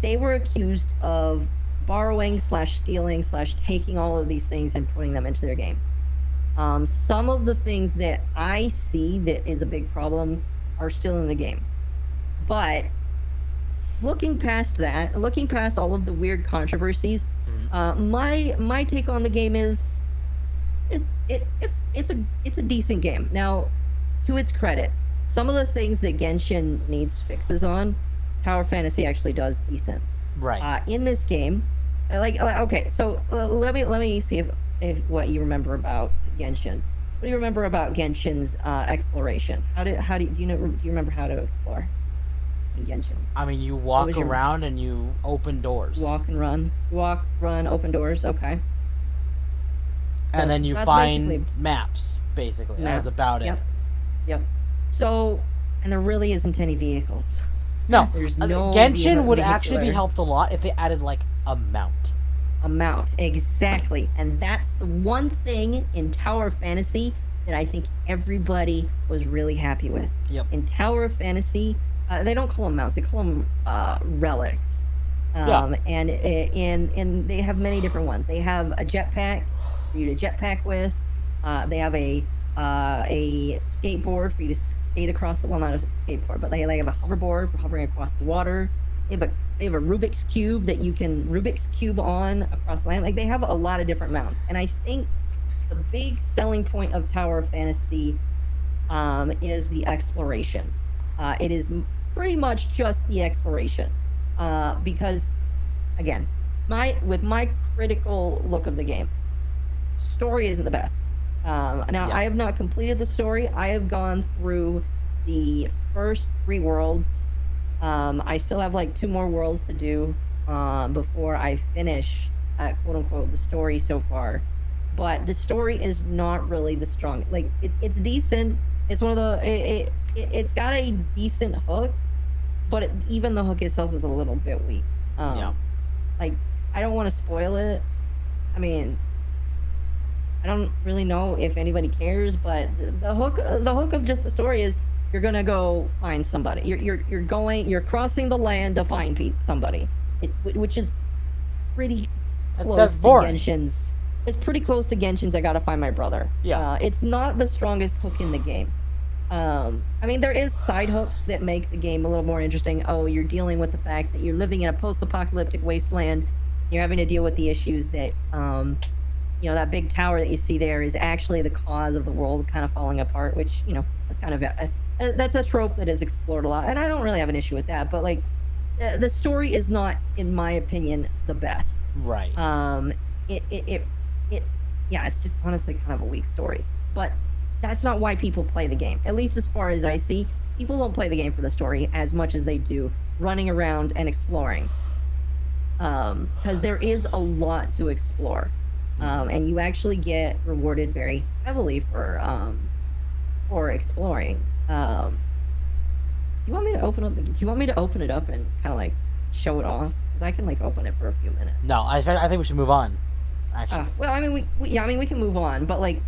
they were accused of borrowing / stealing / taking all of these things and putting them into their game. Some of the things that I see that is a big problem are still in the game. But looking past that, looking past all of the weird controversies, My take on the game is it's a decent game. Now, to its credit, some of the things that Genshin needs fixes on, Tower Fantasy actually does decent. Right. In this game, okay, so let me see if what you remember about Genshin. What do you remember about Genshin's exploration? Do you remember how to explore in Genshin? I mean, you walk around and you open doors. Walk, run, open doors. Okay. And then you find maps, basically. That was about it. Yep. So, and there really isn't any vehicles. No. There's no Genshin would actually be helped a lot if they added, like, a mount. A mount, exactly. And that's the one thing in Tower Fantasy that I think everybody was really happy with. Yep. In Tower Fantasy, they don't call them mounts, they call them relics. And they have many different ones. They have a jetpack for you to jetpack with. They have a skateboard for you to skate across the, well, not a skateboard, but they have a hoverboard for hovering across the water. They have a Rubik's Cube that you can Rubik's Cube on across land. Like, they have a lot of different mounts. And I think the big selling point of Tower Fantasy is the exploration. It is pretty much just the exploration. Because, again, with my critical look of the game, story isn't the best. I have not completed the story. I have gone through the first 3 worlds. I still have like 2 more worlds to do before I finish, quote unquote, the story so far. But the story is not really the strong. Like, it's decent. It's one of the. It's got a decent hook, but even the hook itself is a little bit weak. Like, I don't want to spoil it. I mean, I don't really know if anybody cares, but the hook of just the story is you're gonna go find somebody. You're crossing the land to find somebody, which is pretty close to Genshin's. It's pretty close to Genshin's I gotta find my brother. Yeah. It's not the strongest hook in the game. I mean, there is side hooks that make the game a little more interesting. Oh, you're dealing with the fact that you're living in a post-apocalyptic wasteland. You're having to deal with the issues that, that big tower that you see there is actually the cause of the world kind of falling apart, which, that's kind of that's a trope that is explored a lot, and I don't really have an issue with that. But, like, the story is not, in my opinion, the best. Right. It's just honestly kind of a weak story. But that's not why people play the game. At least as far as I see, people don't play the game for the story as much as they do running around and exploring. Because there is a lot to explore. And you actually get rewarded very heavily for exploring. Do you want me to open it up and kind of like show it off? Because I can like open it for a few minutes. No, I think we should move on. Actually. Well, I mean, we can move on, but like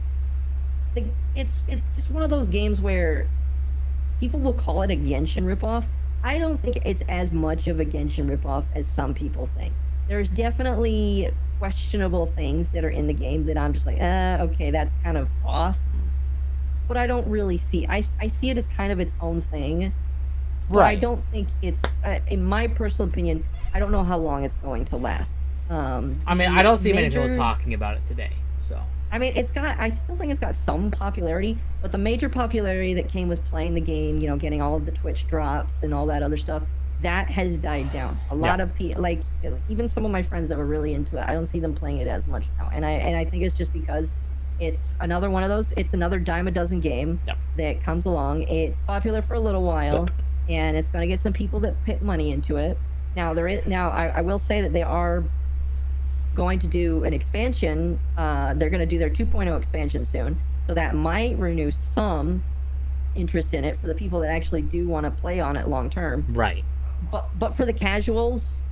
it's just one of those games where people will call it a Genshin ripoff. I don't think it's as much of a Genshin ripoff as some people think. There's definitely questionable things that are in the game that I'm just like, okay, that's kind of off. But I don't really see. I see it as kind of its own thing. But right. I don't think it's, in my personal opinion, I don't know how long it's going to last. I mean, I don't see many people talking about it today, so. I mean, I still think it's got some popularity, but the major popularity that came with playing the game, getting all of the Twitch drops and all that other stuff, that has died down. A lot of people, like, even some of my friends that were really into it, I don't see them playing it as much now. And I think it's just because it's another one of those, it's another dime a dozen game that comes along. It's popular for a little while, and it's going to get some people that put money into it. Now, I will say that they are going to do an expansion. They're going to do their 2.0 expansion soon, so that might renew some interest in it for the people that actually do want to play on it long term. Right. But for the casuals,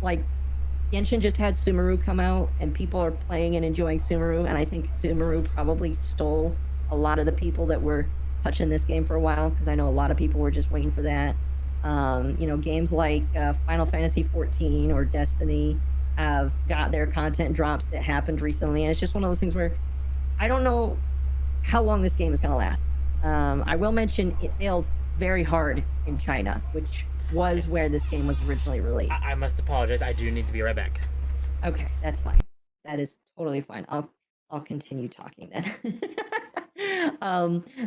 like, Genshin just had Sumeru come out, and people are playing and enjoying Sumeru, and I think Sumeru probably stole a lot of the people that were touching this game for a while, because I know a lot of people were just waiting for that. Games like Final Fantasy 14 or Destiny have got their content drops that happened recently, and it's just one of those things where I don't know how long this game is going to last. I will mention it failed very hard in China, which was where this game was originally released. I must apologize. I do need to be right back. Okay, that's fine. That is totally fine. I'll continue talking then.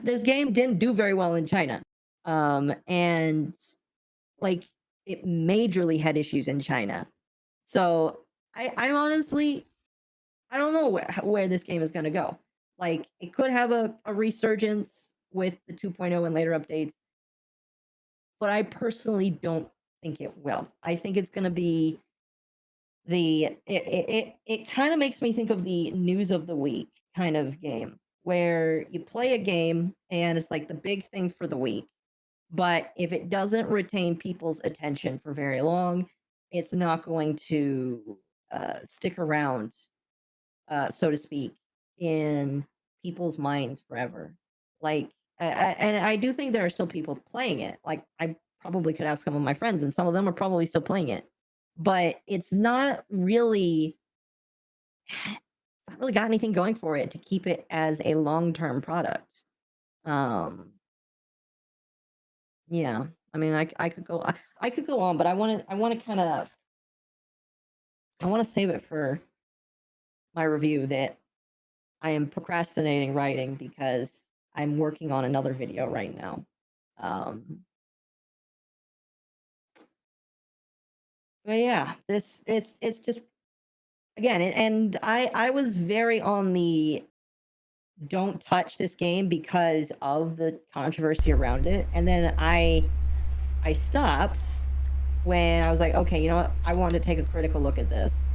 This game didn't do very well in China. And like it majorly had issues in China. So I'm honestly, I don't know where this game is going to go. Like it could have a resurgence with the 2.0 and later updates, but I personally don't think it will. I think it's going to be it kind of makes me think of the news of the week kind of game where you play a game and it's like the big thing for the week, but if it doesn't retain people's attention for very long, it's not going to stick around, so to speak, in people's minds forever. Like, and I do think there are still people playing it. Like, I probably could ask some of my friends, and some of them are probably still playing it. But it's not really got anything going for it to keep it as a long-term product. Yeah. I mean, I could go on, but I want to save it for my review that I am procrastinating writing because I'm working on another video right now. But yeah, it's just again, and I was very on the don't touch this game because of the controversy around it, and then I stopped when I was like, okay, you know what? I want to take a critical look at this,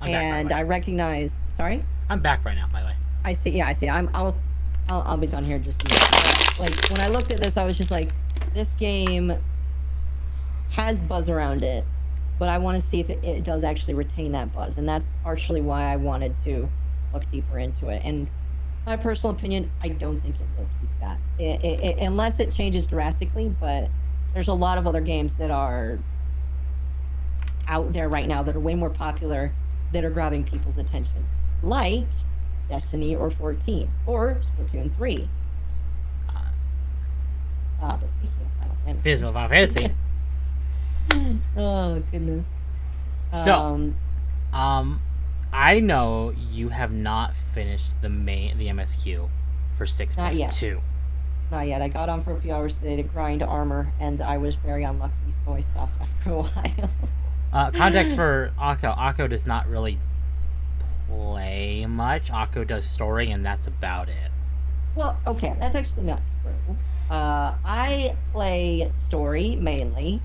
and I recognize. Sorry, I'm back right now. By the way, I see. Yeah, I see. I'll be done here in just a minute. Like when I looked at this, I was just like, this game has buzz around it, but I want to see if it does actually retain that buzz, and that's partially why I wanted to look deeper into it. And my personal opinion, I don't think it will keep that, unless it changes drastically. But there's a lot of other games that are out there right now that are way more popular, that are grabbing people's attention, like Destiny or 14 or Splatoon 3. But speaking of Final Fantasy. Oh goodness. So, I know you have not finished the MSQ for 6.2. Not yet. I got on for a few hours today to grind armor, and I was very unlucky, so I stopped after a while. Context for Occo. Occo does not really play much. Occo does story, and that's about it. Well, okay, that's actually not true. I play story mainly,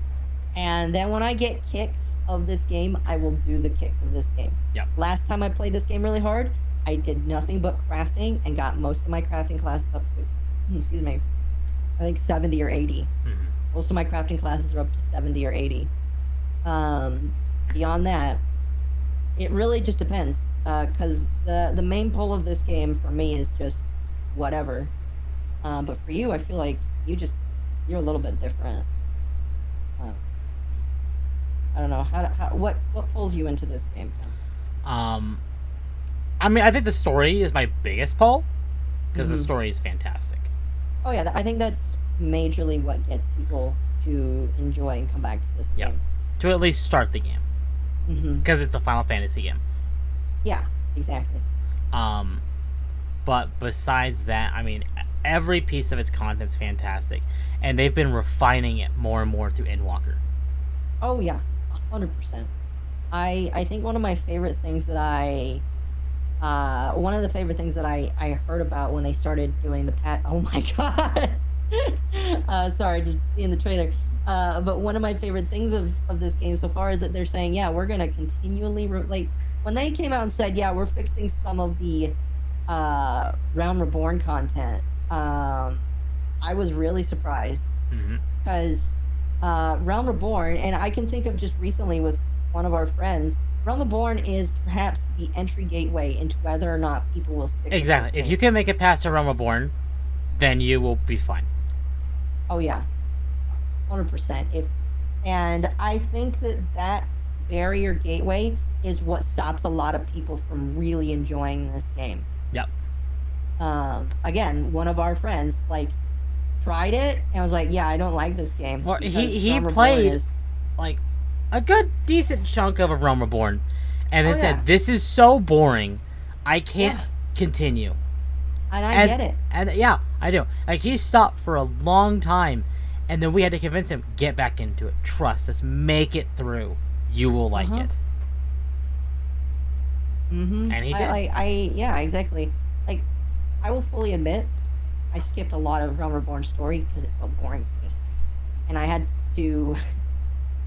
and then when I get kicks of this game, I will do the kicks of this game. Yep. Last time I played this game really hard, I did nothing but crafting and got most of my crafting classes up to, excuse me, I think 70 or 80. Most of my crafting classes are up to 70 or 80. Beyond that, it really just depends, because the main pull of this game for me is just whatever. But for you, I feel like you're a little bit different. I don't know what pulls you into this game. I mean, I think the story is my biggest pull because the story is fantastic. Oh yeah, I think that's majorly what gets people to enjoy and come back to this game. To at least start the game, because it's a Final Fantasy game. Yeah, exactly. But besides that, I mean, every piece of its content is fantastic, and they've been refining it more and more through Endwalker. Oh yeah, 100%. I think one of my favorite things that I heard about when they started doing the oh my god, sorry, just seeing the trailer. But one of my favorite things of this game so far is that they're saying, yeah, we're gonna continually like when they came out and said, yeah, we're fixing some of the Realm Reborn content. I was really surprised because Realm Reborn, and I can think of just recently with one of our friends, Realm Reborn is perhaps the entry gateway into whether or not people will stick. Exactly. If you can make it past a Realm Reborn, then you will be fine. Oh yeah, 100%. And I think that barrier gateway is what stops a lot of people from really enjoying this game. Yep. Again, one of our friends tried it and was like, "Yeah, I don't like this game." Well, he played like a good decent chunk of a Realm Reborn, and then said, "This is so boring, I can't continue." And I get it. And yeah, I do. Like, he stopped for a long time, and then we had to convince him, get back into it. Trust us, make it through. You will like it. Mm-hmm. And he did. Yeah, exactly. Like, I will fully admit, I skipped a lot of Realm Reborn story because it felt boring to me, and I had to,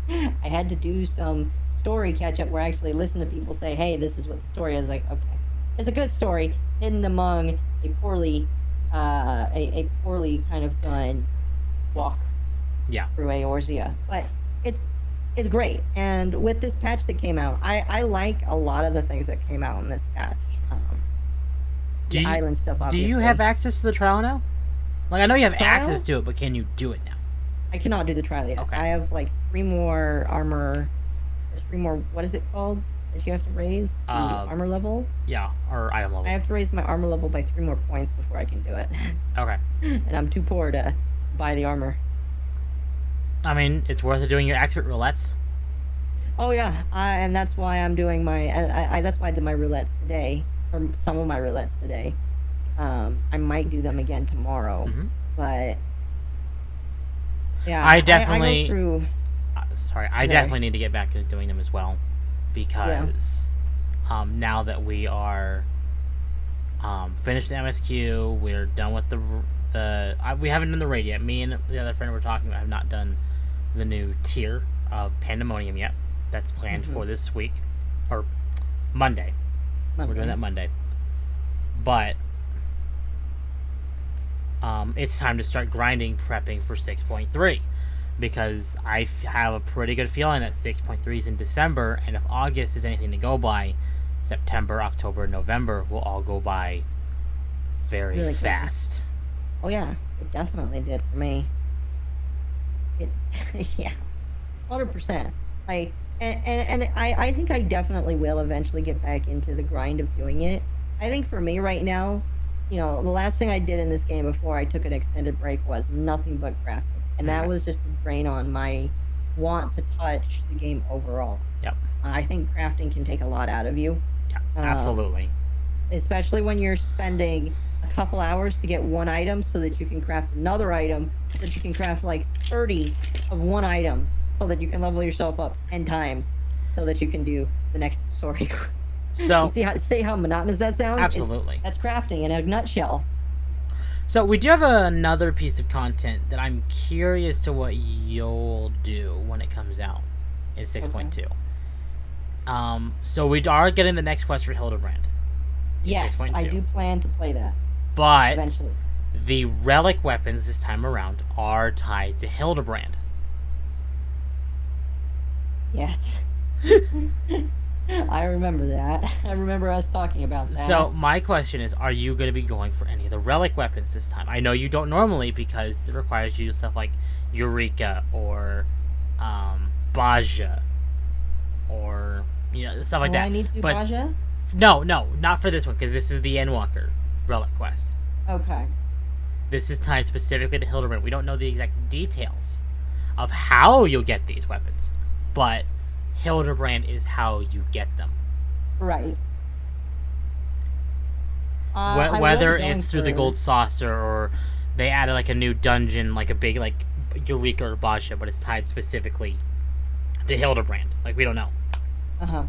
I had to do some story catch up where I actually listen to people say, "Hey, this is what the story is." Like, okay, it's a good story hidden among a poorly kind of done walk through Eorzea, but it's great. And with this patch that came out, I like a lot of the things that came out in this patch. The island stuff, obviously. Do you have access to the trial now? Like, I know you have access to it, but can you do it now? I cannot do the trial yet. Okay. I have like 3 more armor. There's 3 more. What is it called that you have to raise? The armor level. Yeah, or item level. I have to raise my armor level by 3 more points before I can do it. Okay. And I'm too poor to buy the armor. I mean, it's worth it doing your expert roulettes. Oh yeah, and that's why I'm doing my. That's why I did my roulettes today, or some of my roulettes today. I might do them again tomorrow, but yeah, I definitely. I go through. I definitely need to get back into doing them as well, because now that we are finished the MSQ, we're done with we haven't done the raid yet. Me and the other friend we're talking about have not done the new tier of Pandemonium yet. That's planned for this week, or Monday. We're doing that Monday. But it's time to start grinding, prepping for 6.3, because I have a pretty good feeling that 6.3 is in December, and if August is anything to go by, September, October, November will all go by very really fast. Oh yeah, it definitely did for me. Yeah, 100%. Like, and I think I definitely will eventually get back into the grind of doing it. I think for me right now, the last thing I did in this game before I took an extended break was nothing but crafting, and that was just a drain on my want to touch the game overall. Yep. I think crafting can take a lot out of you. Yeah, absolutely. Especially when you're spending a couple hours to get one item so that you can craft another item, so that you can craft like 30 of one item, so that you can level yourself up 10 times, so that you can do the next story. So you see how monotonous that sounds? Absolutely. That's crafting in a nutshell. So we do have another piece of content that I'm curious to what you'll do when it comes out in 6.2. Okay. So we are getting the next quest for Hildebrand. Yes, 6.2. I do plan to play that. But eventually, the relic weapons this time around are tied to Hildebrand. Yes. I remember that. I remember us talking about that. So my question is, are you going to be going for any of the relic weapons this time? I know you don't normally, because it requires you to do stuff like Eureka or Baja or stuff like that. I need to do Baja? No, not for this one, because this is the Endwalker relic quest. Okay. This is tied specifically to Hildebrand. We don't know the exact details of how you'll get these weapons, but Hildebrand is how you get them. Right. Whether it's through the gold saucer, or they added like a new dungeon, like a big like Eureka or Baja, but it's tied specifically to Hildebrand. Like, we don't know. I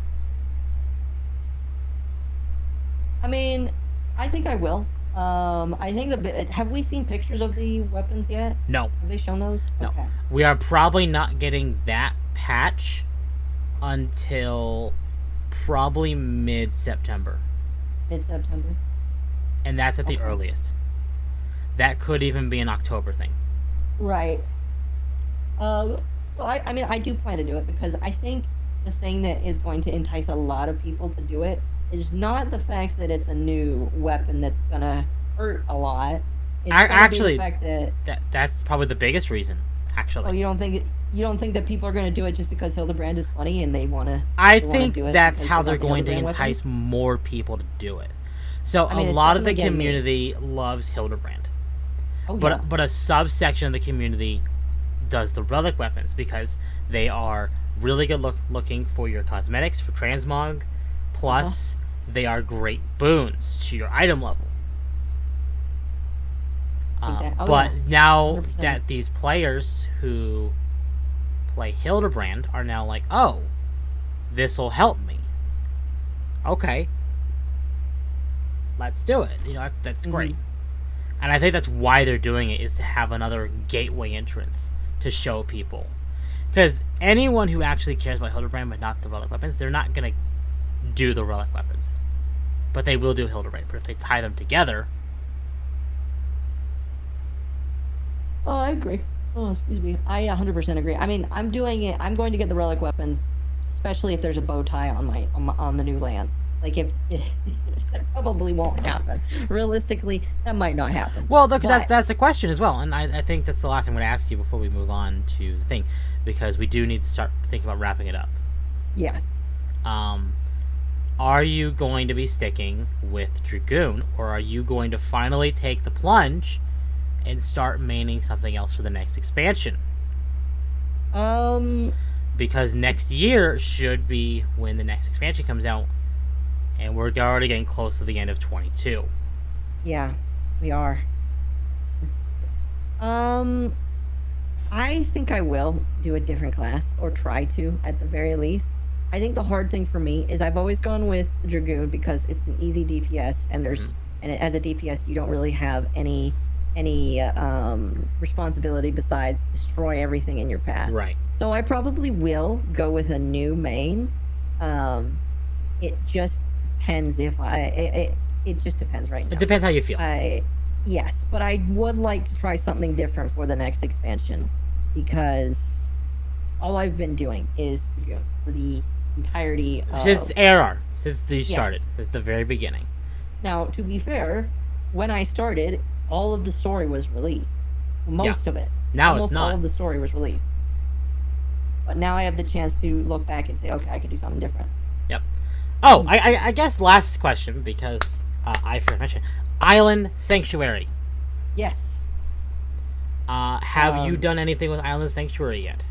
mean, I think I will. I think have we seen pictures of the weapons yet? No. Have they shown those? No. Okay. We are probably not getting that patch until probably mid-September. Mid-September? And that's at the earliest. That could even be an October thing. Right. Well, I mean, I do plan to do it, because I think the thing that is going to entice a lot of people to do it is not the fact that it's a new weapon that's going to hurt a lot. It's actually, the fact that's probably the biggest reason, actually. Oh, you don't think that people are going to do it just because Hildebrand is funny and they want to? I think that's how they're going to entice more people to do it. So a lot of the community loves Hildebrand. Oh, but a subsection of the community does the relic weapons, because they are really good looking for your cosmetics, for transmog, Plus, they are great boons to your item level. Exactly. But now 100%. that these players who play Hildebrand are now like, oh, this will help me. Okay, let's do it. That's great. And I think that's why they're doing it, is to have another gateway entrance to show people. Because anyone who actually cares about Hildebrand but not the relic weapons, they're not going to do the relic weapons. But they will do Hildebrand. But if they tie them together... Oh, I agree. Oh, excuse me. I 100% agree. I mean, I'm doing it. I'm going to get the relic weapons, especially if there's a bow tie on the new lance. Like, if that probably won't happen. Realistically, that might not happen. Well, that's the question as well, and I think that's the last thing I'm going to ask you before we move on to the thing, because we do need to start thinking about wrapping it up. Yes. Are you going to be sticking with Dragoon, or are you going to finally take the plunge and start maining something else for the next expansion? Because next year should be when the next expansion comes out, and we're already getting close to the end of 22. Yeah, we are. I think I will do a different class, or try to, at the very least. I think the hard thing for me is I've always gone with the Dragoon because it's an easy DPS, and and as a DPS you don't really have any responsibility besides destroy everything in your path. Right. So I probably will go with a new main. It just depends if it just depends right now. It depends how you feel. Yes, but I would like to try something different for the next expansion, because all I've been doing is for the entirety of... Since ARR, since you started, since the very beginning. Now, to be fair, when I started, all of the story was released. Most of it. Now Almost it's not. all of the story was released. But now I have the chance to look back and say, okay, I could do something different. Yep. Oh, I guess last question, because I forgot to mention. Island Sanctuary. Yes. Have you done anything with Island Sanctuary yet?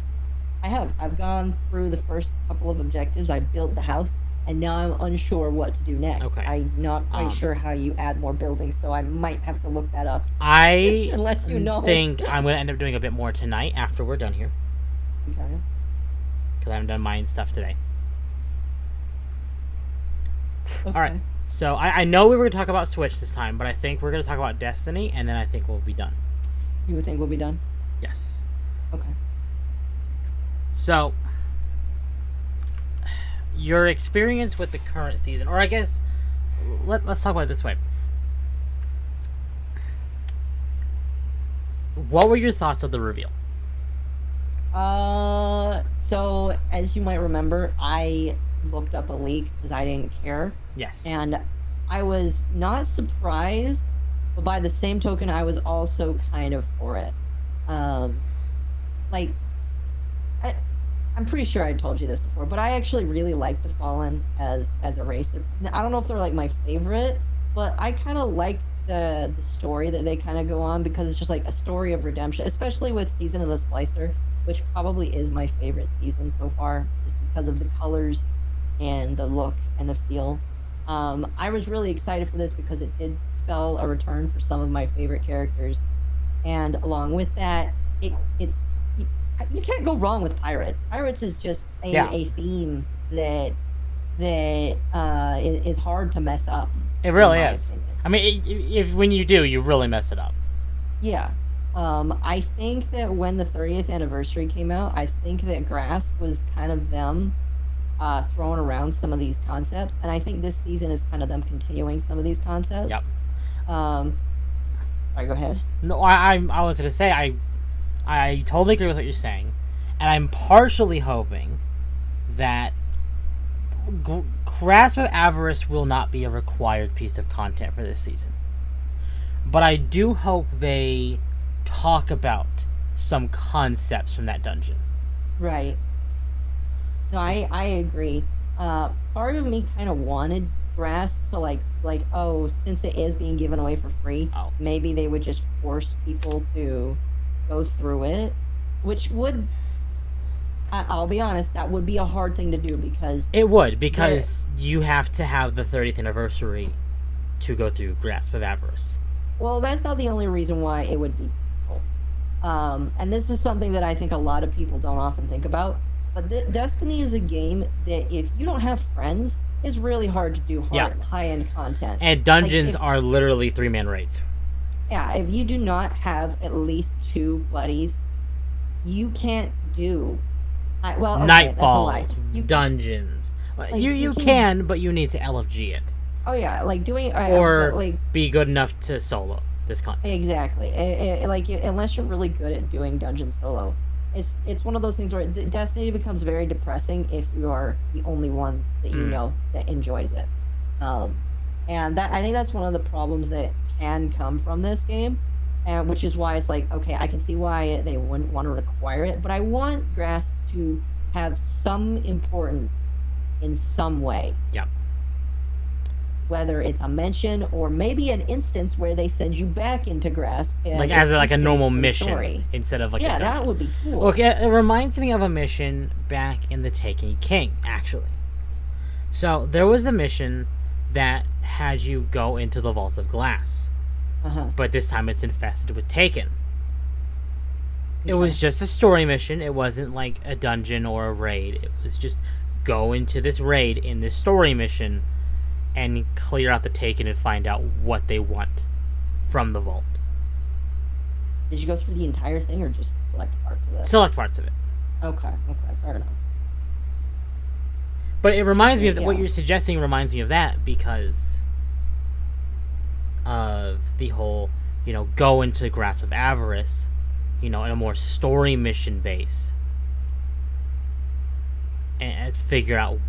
I have. I've gone through the first couple of objectives. I built the house, and now I'm unsure what to do next. Okay. I'm not quite sure how you add more buildings, so I might have to look that up. Unless you know. Think I'm going to end up doing a bit more tonight after we're done here. Okay. Because I haven't done mine stuff today. Okay. Alright. So, I know we were going to talk about Switch this time, but I think we're going to talk about Destiny, and then I think we'll be done. You would think we'll be done? Yes. Okay. So, your experience with the current season, or I guess, let's talk about it this way. What were your thoughts of the reveal? So, as you might remember, I looked up a leak because I didn't care. Yes. And I was not surprised, but by the same token, I was also kind of for it. I'm pretty sure I told you this before, but I actually really like the Fallen as a race. I don't know if they're like my favorite, but I kind of like the story that they kind of go on, because it's just like a story of redemption, especially with Season of the Splicer, which probably is my favorite season so far, just because of the colors and the look and the feel. I was really excited for this because it did spell a return for some of my favorite characters, and along with that, it's you can't go wrong with pirates. Pirates is just a theme that is hard to mess up. It really is. Opinion. I mean, if when you do, you really mess it up. Yeah. I think that when the 30th anniversary came out, I think that Grass was kind of them throwing around some of these concepts, and I think this season is kind of them continuing some of these concepts. Yep. All right, go ahead. No, I was gonna say I totally agree with what you're saying, and I'm partially hoping that Grasp of Avarice will not be a required piece of content for this season. But I do hope they talk about some concepts from that dungeon. Right. No, I agree. Part of me kind of wanted Grasp to like, oh, since it is being given away for free, maybe they would just force people to go through it, which would I'll be honest, that would be a hard thing to do because It would, because you have to have the 30th anniversary to go through Grasp of Avarice. well, that's not the only reason why it would be difficult. And this is something that I think a lot of people don't often think about. But Destiny is a game that if you don't have friends, it's really hard to do high-end content. And dungeons are literally 3-man raids. Yeah, if you do not have at least 2 buddies, you can't do... Nightfalls, dungeons. You can, but you need to LFG it. Oh yeah, like doing... or be good enough to solo this content. Exactly. Unless you're really good at doing dungeon solo. It's one of those things where Destiny becomes very depressing if you are the only one that you know that enjoys it. And I think that's one of the problems that can come from this game, and which is why it's like, okay, I can see why they wouldn't want to require it, but I want Grasp to have some importance in some way. Yep. Whether it's a mention or maybe an instance where they send you back into Grasp, like as a normal mission instead of like a dungeon. That would be cool. Okay, it reminds me of a mission back in the Taken King, actually. So there was a mission that had you go into the Vault of Glass, but this time it's infested with Taken. It was just a story mission. It wasn't like a dungeon or a raid. It was just go into this raid in this story mission and clear out the Taken and find out what they want from the vault. Did you go through the entire thing or just select parts of it? Select parts of it. Okay, fair enough. But it reminds me of what you're suggesting reminds me of that because of the whole, go into Grasp of Avarice, in a more story mission base and figure out,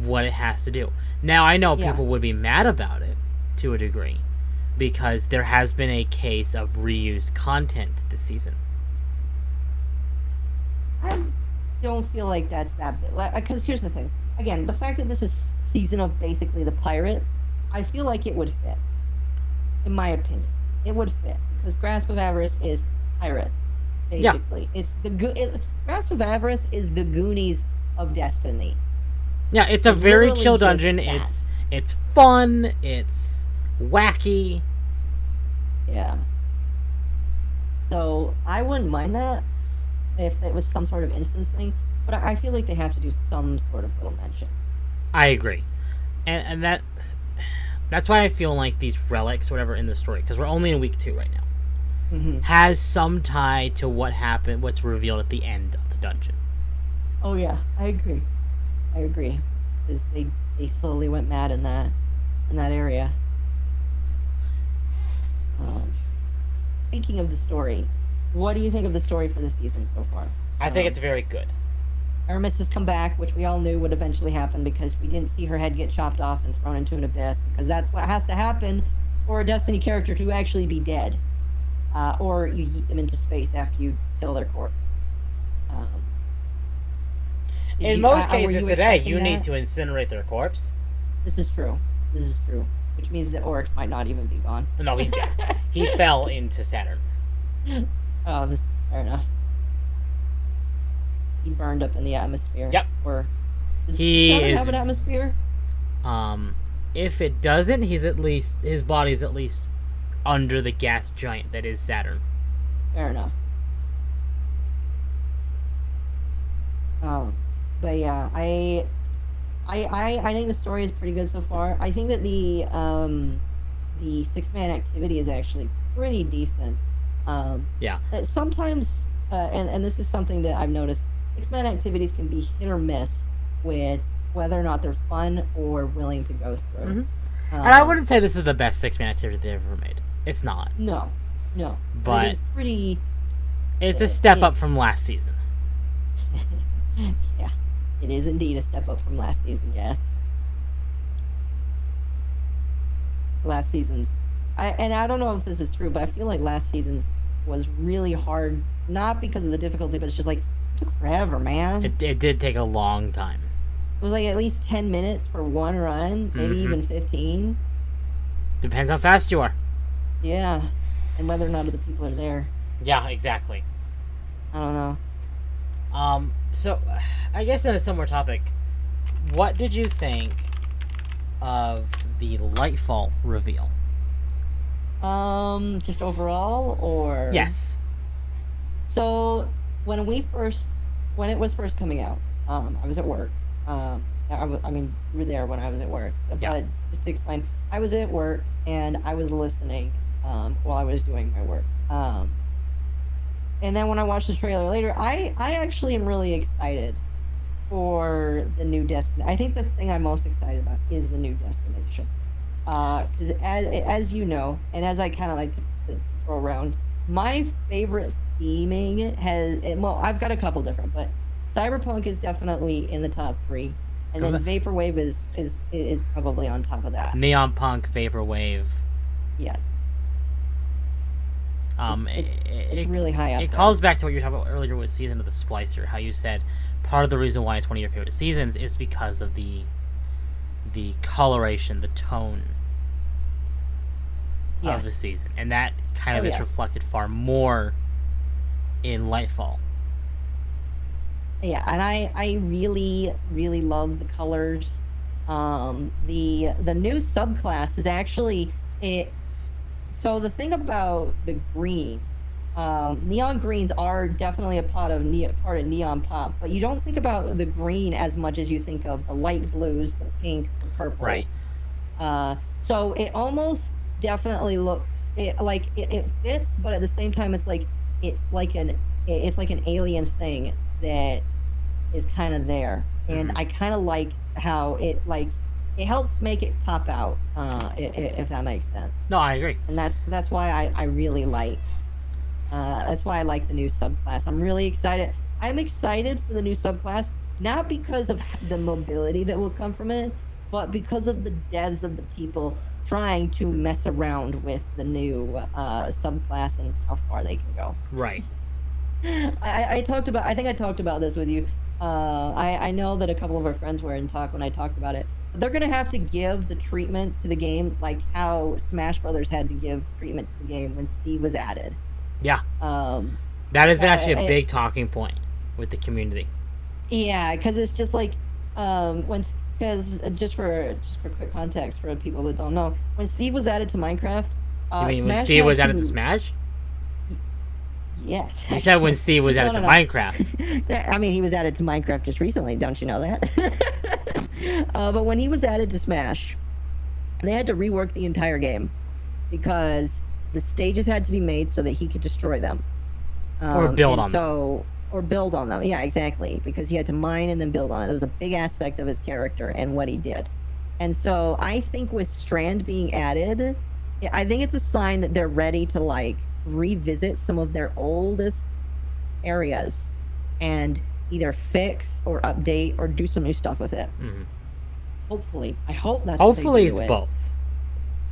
what it has to do. Now, I know people would be mad about it to a degree because there has been a case of reused content this season. I don't feel like that's that big. Because here's the thing. Again, the fact that this is season of basically the pirates, I feel like it would fit. In my opinion. It would fit. Because Grasp of Avarice is pirates, basically. Yeah. It's Grasp of Avarice is the Goonies of Destiny. Yeah, it's a very chill dungeon. It's fun. It's wacky. Yeah. So I wouldn't mind that if it was some sort of instance thing, but I feel like they have to do some sort of little mention. I agree, and that's why I feel like these relics, or whatever, in the story, because we're only in week 2 right now, has some tie to what happened, what's revealed at the end of the dungeon. Oh yeah, I agree. Because they slowly went mad in that area. Speaking of the story, what do you think of the story for this season so far? I think it's very good. Aramis has come back, which we all knew would eventually happen because we didn't see her head get chopped off and thrown into an abyss, because that's what has to happen for a Destiny character to actually be dead. Or you yeet them into space after you kill their corpse. In most cases today, you need to incinerate their corpse. This is true. Which means that Oryx might not even be gone. No, he's dead. He fell into Saturn. Oh, this is fair enough. He burned up in the atmosphere. Yep. Or does Saturn have an atmosphere? If it doesn't, his body's at least under the gas giant that is Saturn. Fair enough. But yeah, I think the story is pretty good so far. I think that the 6-man activity is actually pretty decent. Yeah. Sometimes, and this is something that I've noticed, 6-man activities can be hit or miss with whether or not they're fun or willing to go through. And I wouldn't say this is the best 6-man activity they've ever made. It's not. No. But it's pretty. It's a step up from last season. Yeah, it is indeed a step up from last season. Yes. Last season's, I don't know if this is true, but I feel like last season's was really hard, not because of the difficulty, but it's just like it took forever, man. It did take a long time. It was like at least 10 minutes for one run, maybe even 15. Depends how fast you are. Yeah, and whether or not other people are there. Yeah, exactly. I don't know. So, I guess on a similar topic, what did you think of the Lightfall reveal? Just overall, or Yes. so when when it was first coming out, I was at work. I mean, you were there when I was at work. Yeah. But just to explain, I was at work and I was listening, while I was doing my work. And then when I watched the trailer later, I actually am really excited for the new destination. I think the thing I'm most excited about is the new destination. Because as you know, and as I kind of like to throw around, my favorite theming well, I've got a couple different, but Cyberpunk is definitely in the top 3, and then Vaporwave is probably on top of that. Neon Punk, Vaporwave. Yes. It's really high up. It calls back to what you were talking about earlier with Season of the Splicer. How you said part of the reason why it's one of your favorite seasons is because of the coloration, the tone of the season, and that kind of is reflected far more in Lightfall. Yeah, and I really love the colors. The new subclass is actually it. So the thing about the green, neon greens are definitely a part of neon pop, but you don't think about the green as much as you think of the light blues, the pinks, the purples. Right. So it almost definitely looks it fits, but at the same time it's like an alien thing that is kind of there, and I kind of like how it helps make it pop out, if that makes sense. No, I agree, and that's why I really like. That's why I like the new subclass. I'm really excited. I'm excited for the new subclass, not because of the mobility that will come from it, but because of the deaths of the people trying to mess around with the new subclass and how far they can go. Right. I think I talked about this with you. I know that a couple of our friends were in talk when I talked about it. They're going to have to give the treatment to the game like how Smash Brothers had to give treatment to the game when Steve was added. Yeah. That has been actually a big talking point with the community. Yeah, because it's just like because just for quick context for people that don't know, when Steve was added to Minecraft, you mean when Steve was added to Smash? Yes. You said when Steve was added to Minecraft. I mean, he was added to Minecraft just recently. Don't you know that? But when he was added to Smash, they had to rework the entire game because the stages had to be made so that he could destroy them. Or build on them. Or build on them. Yeah, exactly. Because he had to mine and then build on it. That was a big aspect of his character and what he did. And so I think with Strand being added, I think it's a sign that they're ready to revisit some of their oldest areas and either fix or update or do some new stuff with it. Mm-hmm. Hopefully. I hope that's Hopefully it's both.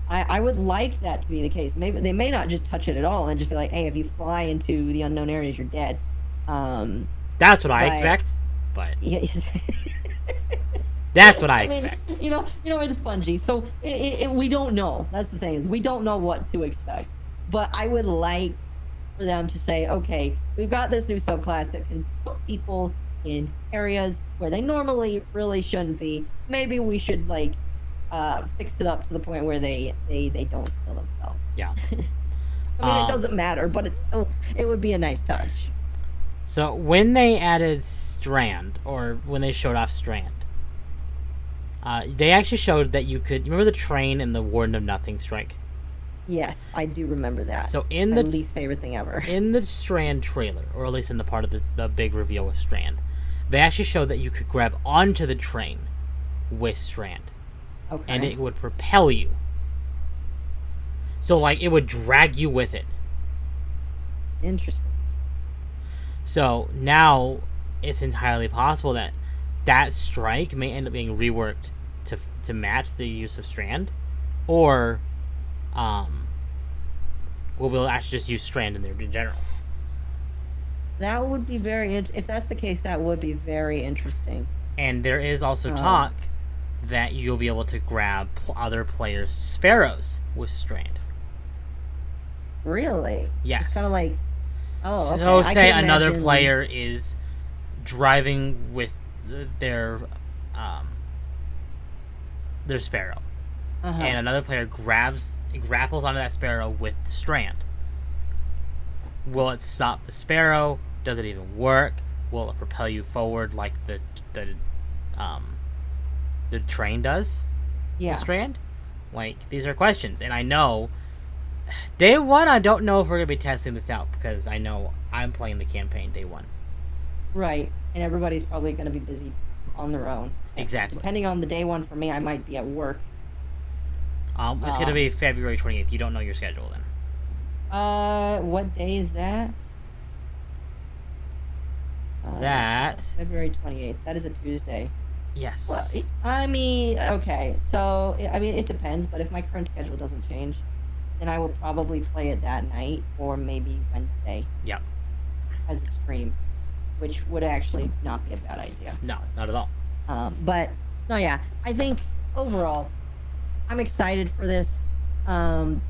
I would like that to be the case. Maybe they may not just touch it at all and just be like, hey, if you fly into the unknown areas, you're dead. That's what I expect, but that's what I expect. It's Bungie, so we don't know. That's the thing, is we don't know what to expect. But I would like for them to say, okay, we've got this new subclass that can put people in areas where they normally really shouldn't be. Maybe we should fix it up to the point where they don't kill themselves. Yeah. It doesn't matter, but it would be a nice touch. So when they added Strand, or when they showed off Strand, they actually showed that you could... Remember the train in the Warden of Nothing strike? Yes, I do remember that. So in my least favorite thing ever. In the Strand trailer, or at least in the part of the big reveal with Strand, they actually showed that you could grab onto the train with Strand. Okay. And it would propel you. So, it would drag you with it. Interesting. So, now, it's entirely possible that strike may end up being reworked to match the use of Strand. Or, we'll be able to actually just use Strand in there in general. That would be if that's the case, that would be very interesting. And there is also talk that you'll be able to grab other players' sparrows with Strand. Really? Yes. It's kind of like... Oh, okay. So say another player is driving with their sparrow, and another player grapples onto that sparrow with strand. Will it stop the sparrow? Does it even work? Will it propel you forward like the train does? Yeah. The strand? Like, these are questions, and I know day one I don't know if we're gonna be testing this out because I know I'm playing the campaign day one. Right, and everybody's probably going to be busy on their own. Exactly. Depending on the day one for me, I might be at work. It's gonna be February 28th. You don't know your schedule then. What day is that? February 28th. That is a Tuesday. Yes. Well, I mean, okay. So, I mean, it depends, but if my current schedule doesn't change, then I will probably play it that night or maybe Wednesday. Yep. As a stream, which would actually not be a bad idea. No, not at all. But, no, yeah. I think, overall, I'm excited for this.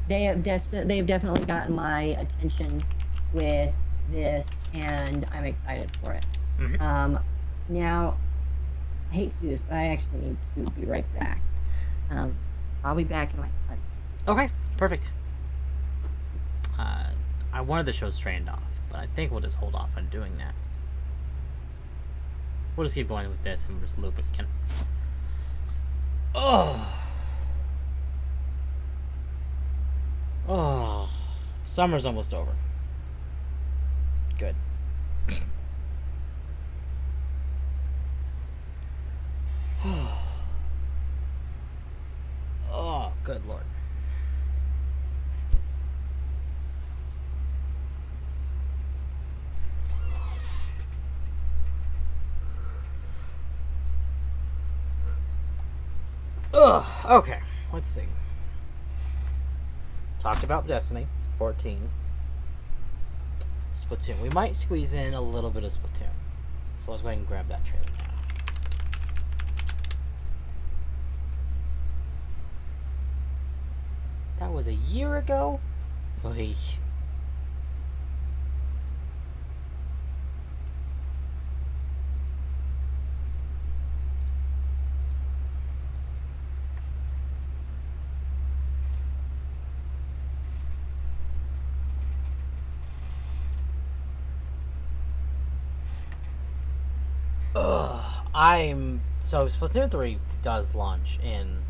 They've definitely gotten my attention with this, and I'm excited for it. Mm-hmm. Now, I hate to do this, but I actually need to be right back. I'll be back in like 5 minutes. Okay, perfect. I wanted the show strand off, but I think we'll just hold off on doing that. We'll just keep going with this and we'll just loop it again. Oh, summer's almost over. Good. Oh, good lord. Okay, let's see. Talked about Destiny 14. Splatoon. We might squeeze in a little bit of Splatoon. So let's go ahead and grab that trailer now. That was a year ago? Oy. So Splatoon 3 does launch in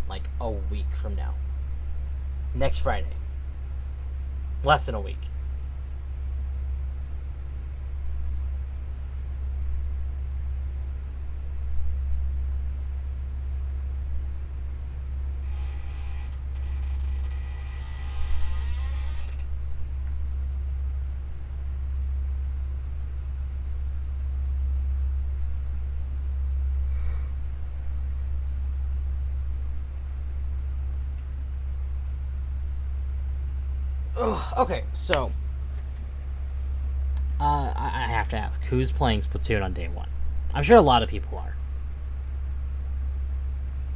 like a week from now. Next Friday. Less than a week. Okay, so I have to ask, who's playing Splatoon on day one? I'm sure a lot of people are,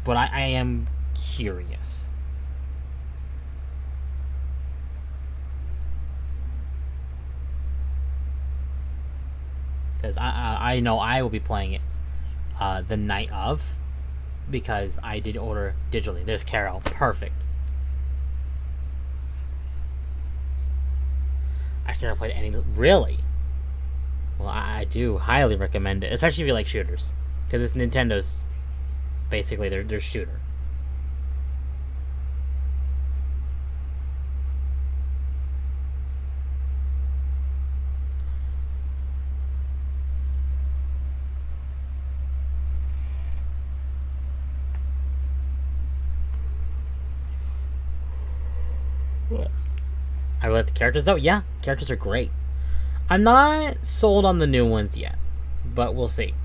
but I am curious. Because I know I will be playing it the night of, because I did order digitally. There's Carol. Perfect. I've never played any. Really? Well, I do highly recommend it, especially if you like shooters, because it's Nintendo's basically their shooter. What? I really like the characters, though. Yeah, characters are great. I'm not sold on the new ones yet, but we'll see.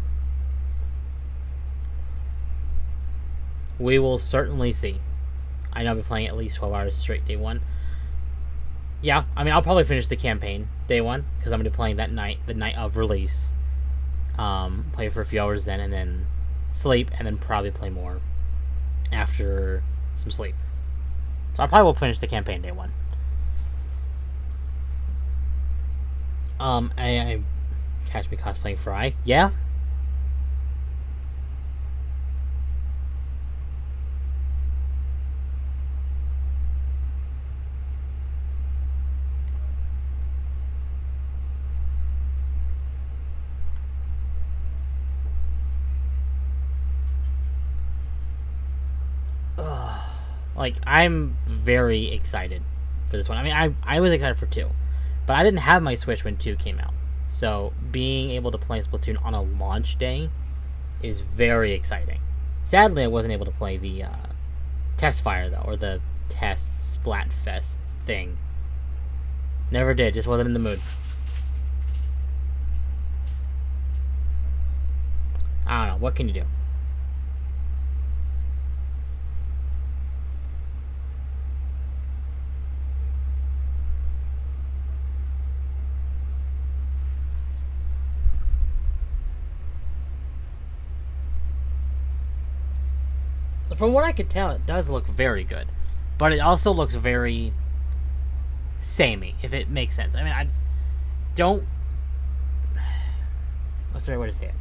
We will certainly see. I know I've been playing at least 12 hours straight day one. Yeah, I mean, I'll probably finish the campaign day one, because I'm going to be playing that night, the night of release. Play for a few hours then, and then sleep, and then probably play more after some sleep. So I probably will finish the campaign day one. Catch me cosplaying Fry. Yeah? Like, I'm very excited for this one. I mean, I was excited for 2, but I didn't have my Switch when 2 came out. So, being able to play Splatoon on a launch day is very exciting. Sadly, I wasn't able to play the Test Fire, though, or the Test Splatfest thing. Never did, just wasn't in the mood. I don't know, what can you do? From what I could tell, it does look very good, but it also looks very samey, if it makes sense. I mean, I don't. What's the right way to say it?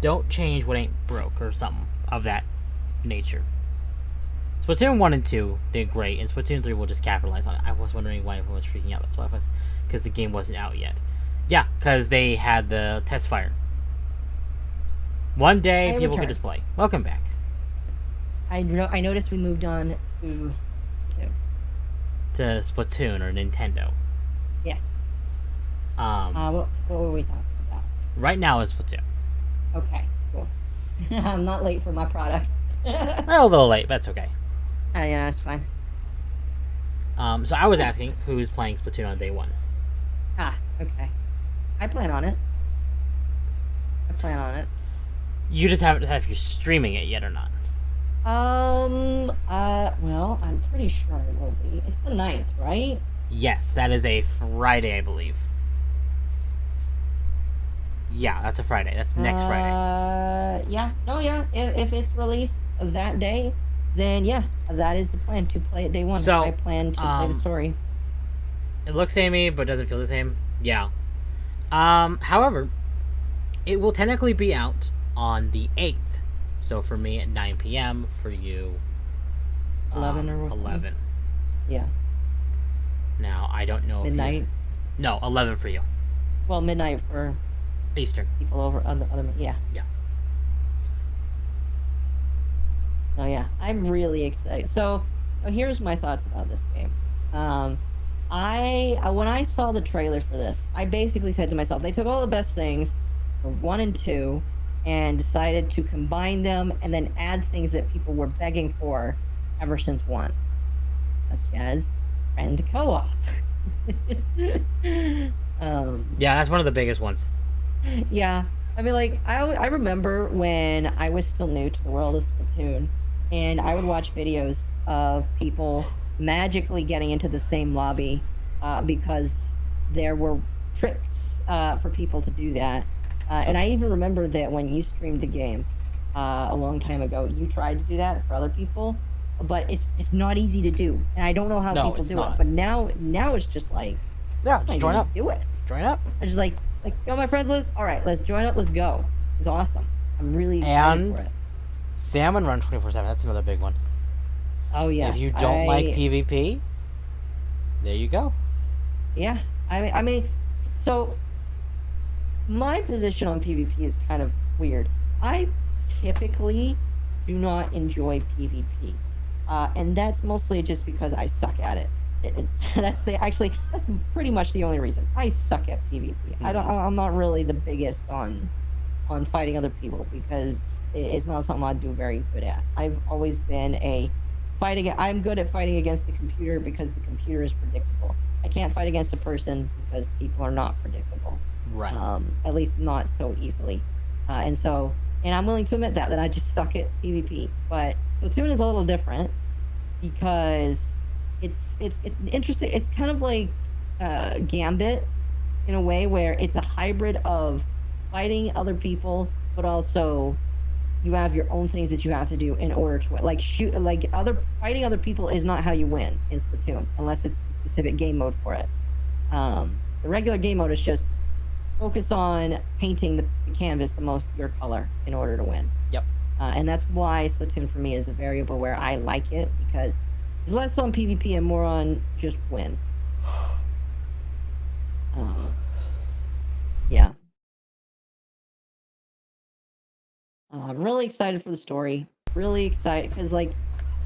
Don't change what ain't broke, or something of that nature. Splatoon 1 and 2 did great, and Splatoon 3 will just capitalize on it. I was wondering why everyone was freaking out about Splatfest, because the game wasn't out yet. Yeah, because they had the test fire. One day, people can just play. Welcome back. I noticed we moved on to Splatoon or Nintendo. Yes. What were we talking about? Right now is Splatoon. Okay, cool. I'm not late for my product. Well, a little late, but that's okay. Yeah, that's fine. So I was asking who's playing Splatoon on day 1. Okay. I plan on it. You just haven't had if you're streaming it yet or not. Well, I'm pretty sure it will be. It's the 9th, right? Yes, that is a Friday, I believe. Yeah, that's a Friday. That's next Friday. Yeah. No, yeah. If it's released that day, then yeah, that is the plan, to play it day 1. So, I plan to play the story. It looks samey, but doesn't feel the same. Yeah. However, it will technically be out on the 8th. So for me at 9 p.m. For you, 11 or 11. Yeah. Now I don't know. Midnight. No, 11 for you. Well, midnight for Eastern. people over on the other. Yeah. Yeah. Oh yeah, I'm really excited. So here's my thoughts about this game. When I saw the trailer for this, I basically said to myself, they took all the best things from 1 and 2 and decided to combine them and then add things that people were begging for ever since 1, such as friend co-op. Yeah, that's one of the biggest ones. Yeah, I mean, like, I remember when I was still new to the world of Splatoon, and I would watch videos of people magically getting into the same lobby because there were tricks for people to do that. And I even remember that when you streamed the game a long time ago, you tried to do that for other people, but it's not easy to do, and I don't know how people do it. But now it's just like, yeah, just join up. Do it. Join up. I'm just like you on my friends list. All right, let's join up. Let's go. It's awesome. I'm really excited for it. Salmon Run 24/7. That's another big one. Oh yeah. If you don't like PvP, there you go. Yeah, I mean, so my position on PvP is kind of weird. I typically do not enjoy PvP, and that's mostly just because I suck at it. That's pretty much the only reason. I suck at PvP. Mm-hmm. I'm not really the biggest on fighting other people because it's not something I do very good at. I've always been I'm good at fighting against the computer because the computer is predictable. I can't fight against a person because people are not predictable. Right. At least not so easily. And I'm willing to admit that I just suck at PvP. But Splatoon is a little different because it's interesting. It's kind of like Gambit in a way where it's a hybrid of fighting other people, but also you have your own things that you have to do in order to win. Fighting other people is not how you win in Splatoon unless it's a specific game mode for it. The regular game mode is just focus on painting the canvas the most your color in order to win. Yep. And that's why Splatoon for me is a variable where I like it, because it's less on PvP and more on just win. Yeah. I'm really excited for the story. Really excited because, like,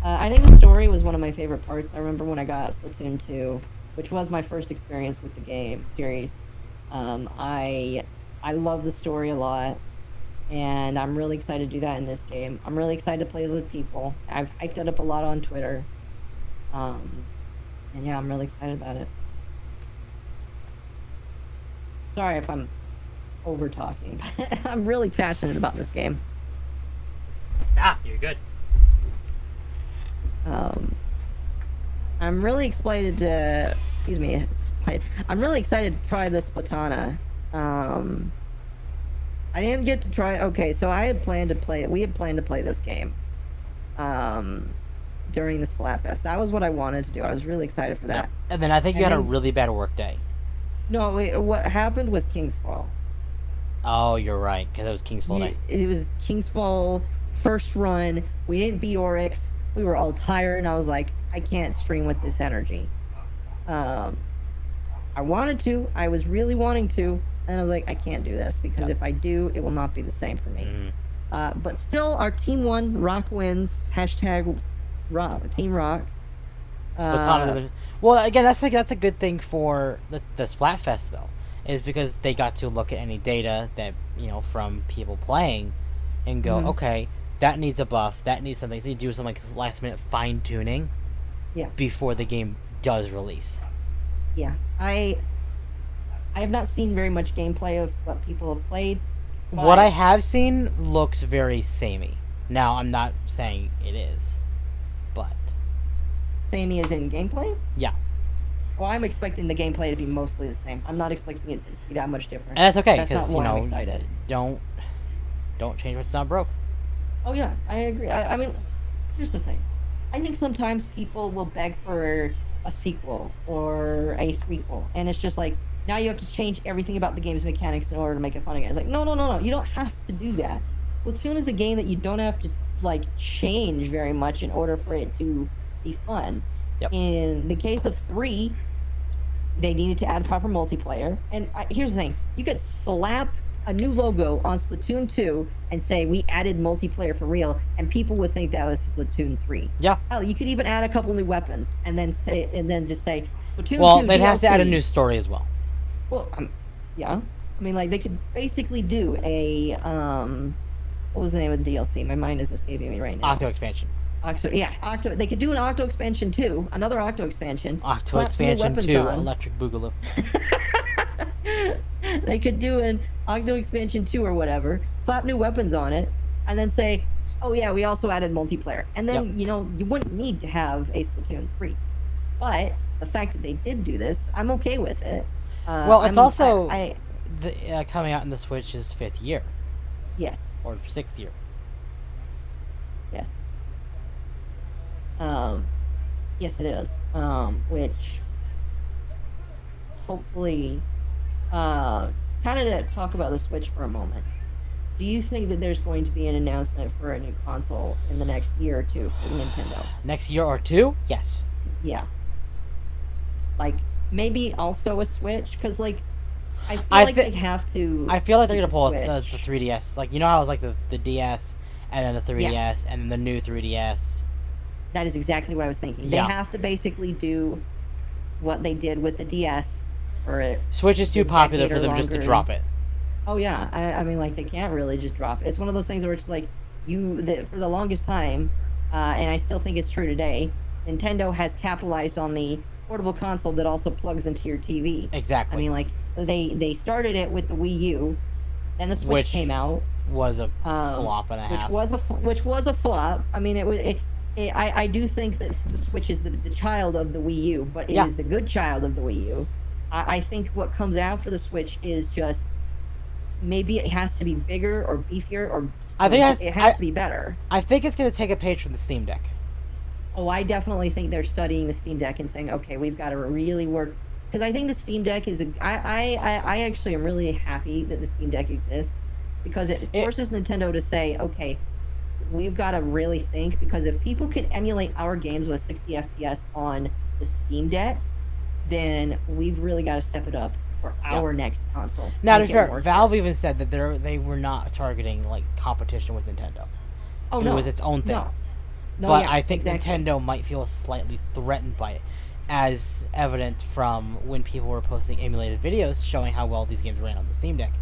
I think the story was one of my favorite parts. I remember when I got Splatoon 2, which was my first experience with the game series. I love the story a lot, and I'm really excited to do that in this game. I'm really excited to play with people. I've hyped it up a lot on Twitter. And yeah, I'm really excited about it. Sorry if I'm over talking, but I'm really passionate about this game. Ah, you're good. I'm really excited to. Excuse me. I'm really excited to try this Splatana. I didn't get to try. Okay, so I had planned to play. We had planned to play this game. During the Splatfest. That was what I wanted to do. I was really excited for that. Yep. And then I think you had a really bad work day. No, wait, what happened was King's Fall. Oh, you're right, because it was King's Fall day. It was King's Fall, first run. We didn't beat Oryx. We were all tired, and I was like, I can't stream with this energy. I wanted to. I was really wanting to. And I was like, I can't do this, because if I do, it will not be the same for me. But still, our team won. Rock wins. Hashtag Rock, Team Rock. Well, again, that's a good thing for the Splatfest, though, is because they got to look at any data that, from people playing and go, okay, that needs a buff, that needs something. So you do some like last minute fine tuning before the game does release. Yeah, I have not seen very much gameplay of what people have played. What I have seen looks very samey. Now, I'm not saying it is, but samey as in gameplay? Yeah. Well, I'm expecting the gameplay to be mostly the same. I'm not expecting it to be that much different. And that's okay, because I'm excited. Don't change what's not broke. Oh yeah, I agree. I mean, here's the thing. I think sometimes people will beg for a sequel or a threequel, and it's just like, now you have to change everything about the game's mechanics in order to make it fun again. It's like, no. You don't have to do that. Splatoon is a game that you don't have to, like, change very much in order for it to be fun. Yep. In the case of 3, they needed to add proper multiplayer. And here's the thing. You could slap a new logo on Splatoon 2 and say, we added multiplayer for real, and people would think that was Splatoon 3. Yeah. Hell, you could even add a couple new weapons and then just say, Splatoon 2 Well, they'd DLC. have to add a new story as well. Well, yeah. I mean, like, they could basically do a, what was the name of the DLC? My mind is escaping me right now. Octo expansion. Octo. They could do an Octo expansion 2, another Octo expansion. Octo expansion 2, Electric Boogaloo. They could do an Octo expansion 2 or whatever, slap new weapons on it, and then say, oh yeah, we also added multiplayer. And then, you wouldn't need to have a Splatoon 3. But the fact that they did do this, I'm okay with it. Well, it's also coming out in the Switch's 5th year. Yes. Or 6th year. Yes. Yes, it is. Which hopefully, kind of to talk about the Switch for a moment. Do you think that there's going to be an announcement for a new console in the next year or two for Nintendo? Next year or two? Yes. Yeah. Like, maybe also a Switch, because, like, I feel like they have to. I feel like they're gonna pull the 3DS. Like, how it was like the DS, and then the 3DS, and then the new 3DS. That is exactly what I was thinking. Yeah. They have to basically do what they did with the DS. Or Switch is too popular for them just to drop it. Oh yeah, I mean, like, they can't really just drop it. It's one of those things where it's like, for the longest time, and I still think it's true today, Nintendo has capitalized on the portable console that also plugs into your TV. Exactly. I mean, like, they started it with the Wii U, then the Switch came out. Was a flop and a half. Which was a flop. I mean, I do think that the Switch is the child of the Wii U, but it is the good child of the Wii U. I think what comes out for the Switch is just, maybe it has to be bigger or beefier, or it has to be better. I think it's going to take a page from the Steam Deck. Oh, I definitely think they're studying the Steam Deck and saying, okay, we've got to really work because I think the Steam Deck is I actually am really happy that the Steam Deck exists, because it forces Nintendo to say, okay, we've got to really think, because if people can emulate our games with 60 FPS on the Steam Deck, then we've really got to step it up for our next console. Now, to be fair, Valve even said that they were not targeting like competition with Nintendo. Oh, it was its own thing. No, but yeah, I think exactly. Nintendo might feel slightly threatened by it, as evident from when people were posting emulated videos showing how well these games ran on the Steam Deck.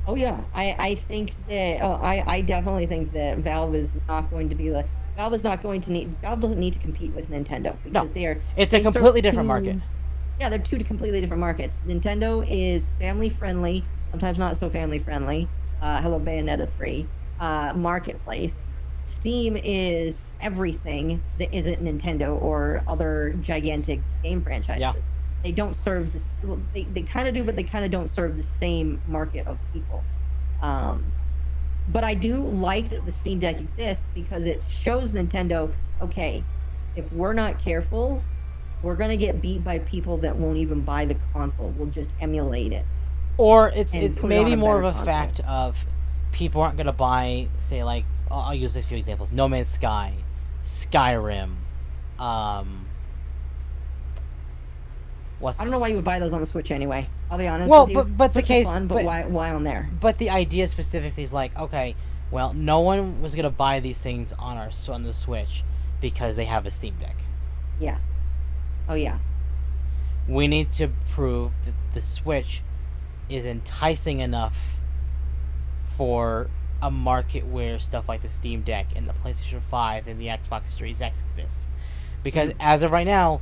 Oh yeah, I think that I definitely think that Valve is not going to be like Valve doesn't need to compete with Nintendo, because it's a completely different market. Yeah, they're two completely different markets. Nintendo is family friendly, sometimes not so family friendly. Hello Bayonetta 3. Marketplace. Steam is everything that isn't Nintendo or other gigantic game franchises. Yeah. They don't serve this. They kind of do, but they kind of don't serve the same market of people. But I do like that the Steam Deck exists, because it shows Nintendo, okay, if we're not careful, we're gonna get beat by people that won't even buy the console. We'll just emulate it. Or it's maybe more of a fact of people aren't gonna buy, say, like, I'll use a few examples: No Man's Sky, Skyrim. I don't know why you would buy those on the Switch anyway. I'll be honest. Well, with you. but Switch the case, is fun, but why on there? But the idea specifically is like, okay, well, no one was gonna buy these things on the Switch because they have a Steam Deck. Yeah. Oh yeah. We need to prove that the Switch is enticing enough for a market where stuff like the Steam Deck and the PlayStation 5 and the Xbox Series X exist. Because as of right now,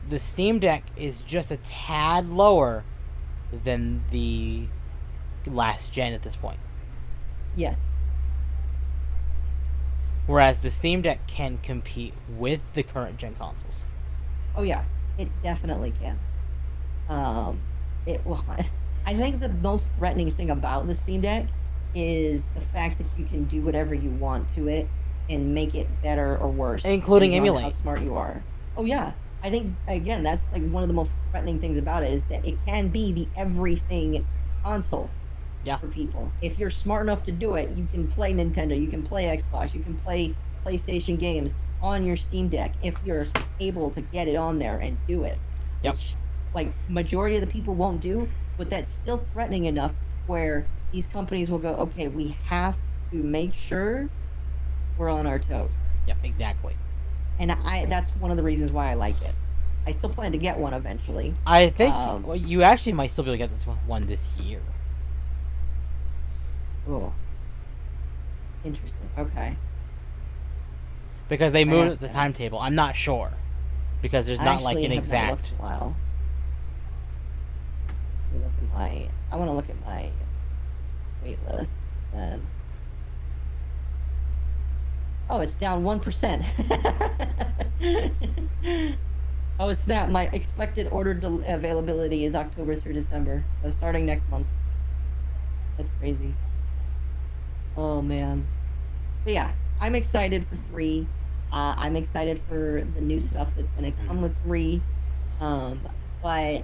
the Steam Deck is just a tad lower than the last gen at this point. Yes. Whereas the Steam Deck can compete with the current gen consoles. Oh yeah, it definitely can. I think the most threatening thing about the Steam Deck is the fact that you can do whatever you want to it and make it better or worse, including emulate. How smart you are. Oh yeah, I think again that's like one of the most threatening things about it, is that it can be the everything console. Yeah. For people, if you're smart enough to do it, you can play Nintendo, you can play Xbox, you can play PlayStation games on your Steam Deck if you're able to get it on there and do it. Yep. Which, like, majority of the people won't do, but that's still threatening enough where these companies will go, okay, we have to make sure we're on our toes. Yep, exactly. And that's one of the reasons why I like it. I still plan to get one eventually. I think you actually might still be able to get this one this year. Oh. Interesting. Okay. Because they moved the timetable. I'm not sure. Because there's not like an exact. Wow. I want to look at my wait list then. Oh, it's down 1%. Oh snap! My expected order availability is October through December, so starting next month. That's crazy. Oh man. But yeah, I'm excited for 3. I'm excited for the new stuff that's going to come with 3. But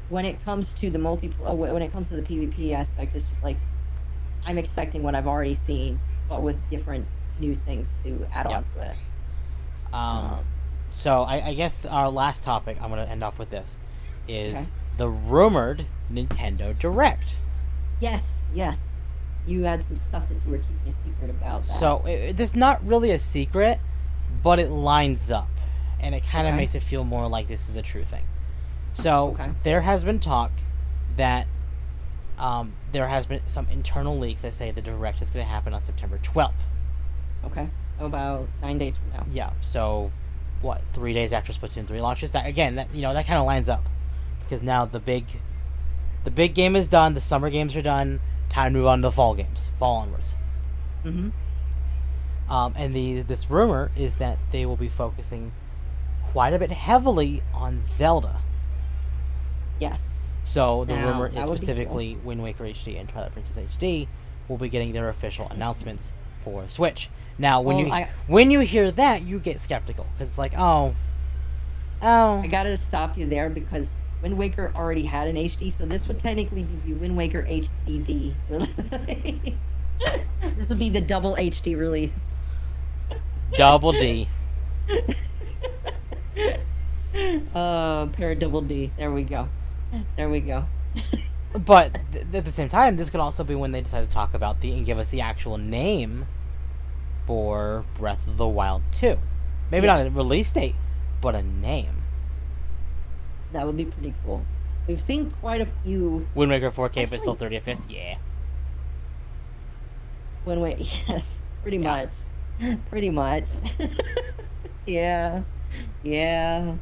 when it comes to the when it comes to the PvP aspect, it's just like I'm expecting what I've already seen, but with different new things to add on to it. So I guess our last topic, I'm going to end off with this, is the rumored Nintendo Direct. Yes. You had some stuff that you were keeping a secret about. So it's not really a secret, but it lines up, and it kind of makes it feel more like this is a true thing. So there has been talk that there has been some internal leaks that say the Direct is going to happen on September 12th. Okay. About 9 days from now. Yeah. So, 3 days after Splatoon 3 launches? That again, that kind of lines up, because now the big game is done. The summer games are done. Time to move on to the fall games. Fall onwards. Mm-hmm. And this rumor is that they will be focusing quite a bit heavily on Zelda. Yes. So the rumor is specifically Wind Waker HD and Twilight Princess HD will be getting their official announcements for Switch. Now, when you hear that, you get skeptical, because it's like, oh, Oh. I gotta stop you there because Wind Waker already had an HD, so this would technically be Wind Waker HDD. This would be the double HD release. Double D. Pair double D. There we go. There we go. But at the same time, this could also be when they decide to talk about and give us the actual name for Breath of the Wild 2. Maybe not a release date, but a name. That would be pretty cool. We've seen quite a few. Wind Waker 4K, but still 30 FPS? Yeah. Yes, pretty much. Pretty much. Yeah. Yeah.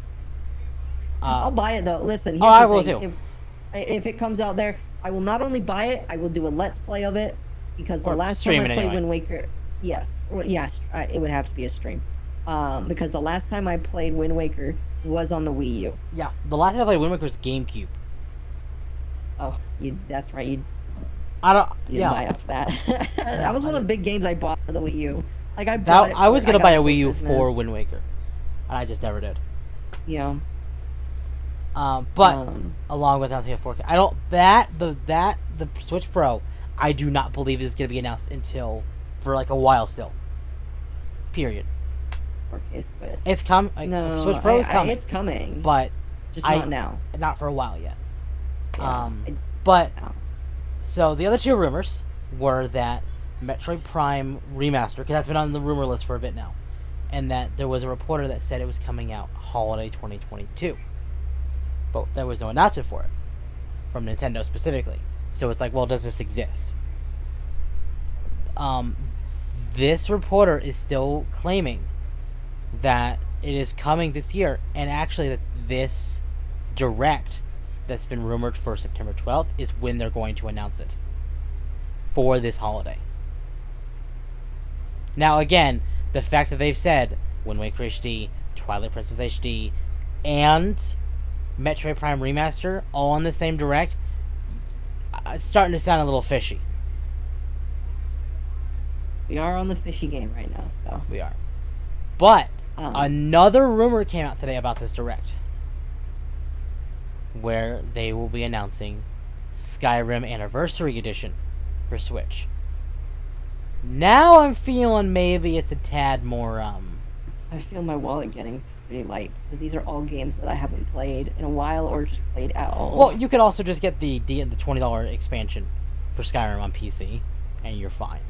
I'll buy it though. Listen, here's I the will thing. too. If it comes out there, I will not only buy it, I will do a let's play of it because the Or last time I stream it played anyway. Wind Waker, yes, it would have to be a stream. Because the last time I played Wind Waker was on the Wii U. Yeah, the last time I played Wind Waker was GameCube. Oh, that's right. You Yeah. buy off that. That was one of the big games I bought for the Wii U. Like I bought it. I was gonna buy a Wii U Christmas. for Wind Waker, and I just never did. Yeah. But along with that, 4K, I don't the Switch Pro, I do not believe is gonna be announced for like a while still. Period. 4K Switch. It's coming. No, Switch Pro is coming. It's coming, but just not now. Not for a while yet. Yeah, But no. so the other two rumors were that Metroid Prime Remaster, because that's been on the rumor list for a bit now, and that there was a reporter that said it was coming out holiday 2022. But there was no announcement for it from Nintendo specifically. So it's like, well, does this exist? This reporter is still claiming that it is coming this year, and actually that this direct that's been rumored for September 12th is when they're going to announce it for this holiday. Now again, the fact that they've said Wind Waker HD, Twilight Princess HD, and Metroid Prime Remaster all on the same direct, it's starting to sound a little fishy. We are on the fishy game right now, so We are. But another rumor came out today about this direct, where they will be announcing Skyrim Anniversary Edition for Switch. Now I'm feeling maybe it's a tad more I feel my wallet getting pretty light because these are all games that I haven't played in a while or just played at all. Well, you could also just get the $20 expansion for Skyrim on PC, and you're fine.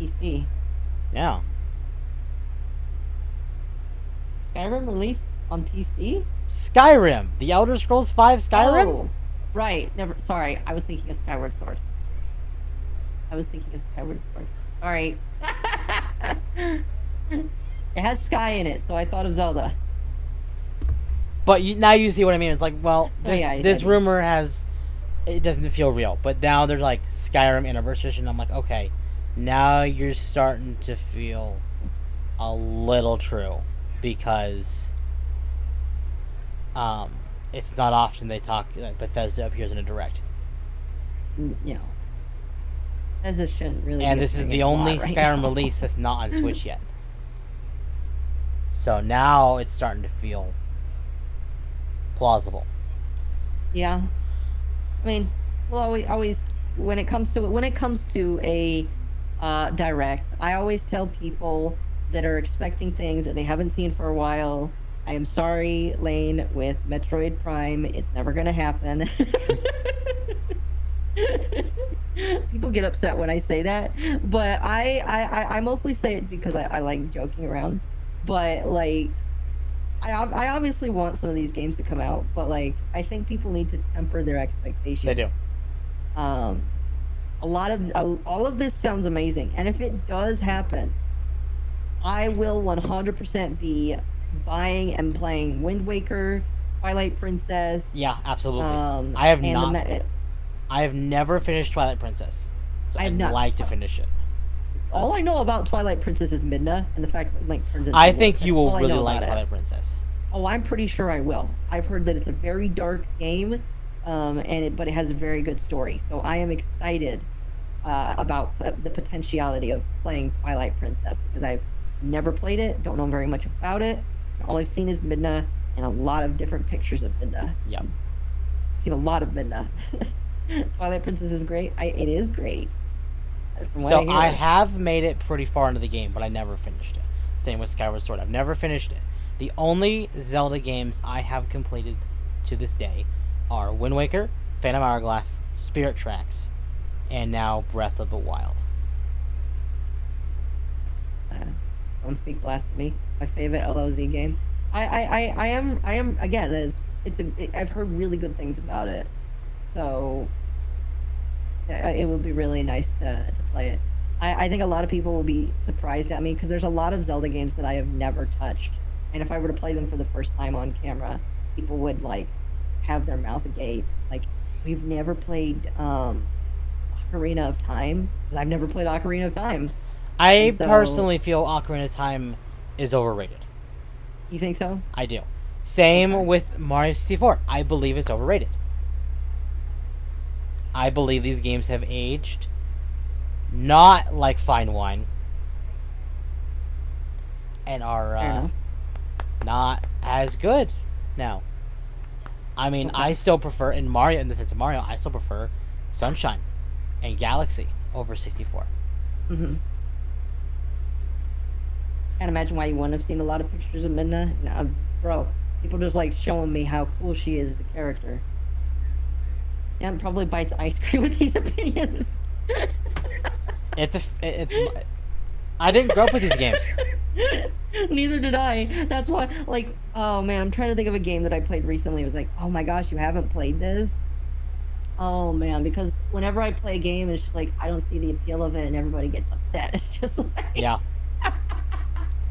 PC. Yeah. Skyrim released on PC? Skyrim, The Elder Scrolls V Skyrim. Oh, right. Never. Sorry, I was thinking of Skyward Sword. All right. It has Sky in it, so I thought of Zelda. But now you see what I mean. It's like, well, this I rumor it doesn't feel real. But now there's like Skyrim Anniversary Edition. I'm like, okay, now you're starting to feel a little true, because it's not often they talk Bethesda appears in a direct. You know, Bethesda shouldn't really. And be this is doing the a lot only right Skyrim now. release that's not on Switch yet. So now it's starting to feel plausible. Yeah, I mean, well, always when it comes to a direct, I always tell people that are expecting things that they haven't seen for a while. I am sorry, Lane, with Metroid Prime, it's never gonna happen. People get upset when I say that, but I mostly say it because I like joking around. But like, I obviously want some of these games to come out, but like, I think people need to temper their expectations. They do. All of this sounds amazing, and if it does happen, I will 100% be buying and playing Wind Waker, Twilight Princess. Yeah, absolutely. I have and not. I have never finished Twilight Princess, so I'd like to finish it. All I know about Twilight Princess is Midna, and the fact that Link turns into. I think you will all I really know like about Twilight it. Princess. Oh, I'm pretty sure I will. I've heard that it's a very dark game, but it has a very good story. So I am excited about the potentiality of playing Twilight Princess because I've never played it, don't know very much about it, All I've seen is Midna and a lot of different pictures of Midna. Yep. I've seen a lot of Midna. Twilight Princess is great. It is great. From what So hear. I have made it pretty far into the game, but I never finished it. Same with Skyward Sword. I've never finished it. The only Zelda games I have completed to this day are Wind Waker, Phantom Hourglass, Spirit Tracks, and now Breath of the Wild. Don't speak blasphemy. My favorite LOZ game. I am again. I've heard really good things about it, so it would be really nice to play it. I think a lot of people will be surprised at me because there's a lot of Zelda games that I have never touched, and if I were to play them for the first time on camera, people would like have their mouth agape. Like, we've never played Ocarina of Time, because I've never played Ocarina of Time. I personally feel Ocarina of Time is overrated. You think so? I do. Same with Mario 64. I believe it's overrated. I believe these games have aged not like fine wine and are not as good now. I mean, I still prefer, in the sense of Mario, I still prefer Sunshine and Galaxy over 64. Mm-hmm. Can't imagine why you wouldn't have seen a lot of pictures of Midna. Nah, bro, people just like showing me how cool she is as a character. And probably bites ice cream with these opinions. I didn't grow up with these games. Neither did I. That's why, like, oh man, I'm trying to think of a game that I played recently. It was like, oh my gosh, you haven't played this? Oh man, because whenever I play a game, it's just like I don't see the appeal of it, and everybody gets upset. It's just like, yeah.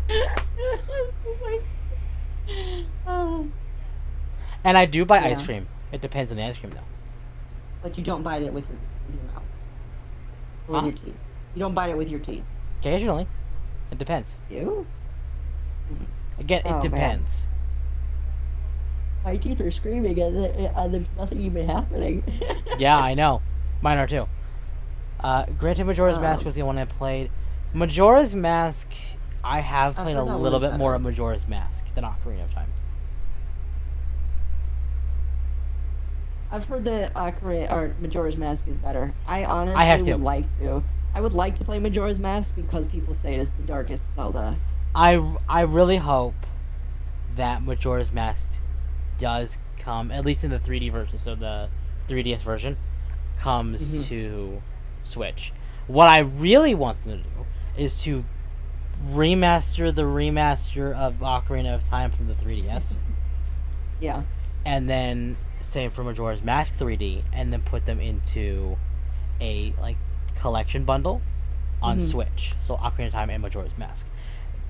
It's just like, oh. And I do buy ice cream. It depends on the ice cream, though. But you don't bite it with your mouth. Or with your teeth. You don't bite it with your teeth. Occasionally. It depends. You? Again, it depends. Man. My teeth are screaming and there's nothing even happening. Yeah, I know. Mine are too. Granted, Majora's Mask was the one I played. Majora's Mask, I have played a little bit more of Majora's Mask than Ocarina of Time. I've heard that Majora's Mask is better. I honestly would like to. I would like to play Majora's Mask because people say it is the darkest Zelda. I really hope that Majora's Mask does come, at least in the 3D version, so the 3DS version, comes to Switch. What I really want them to do is to remaster the remaster of Ocarina of Time from the 3DS. Yeah. And then same for Majora's Mask 3D, and then put them into a collection bundle on Switch. So Ocarina of Time and Majora's Mask.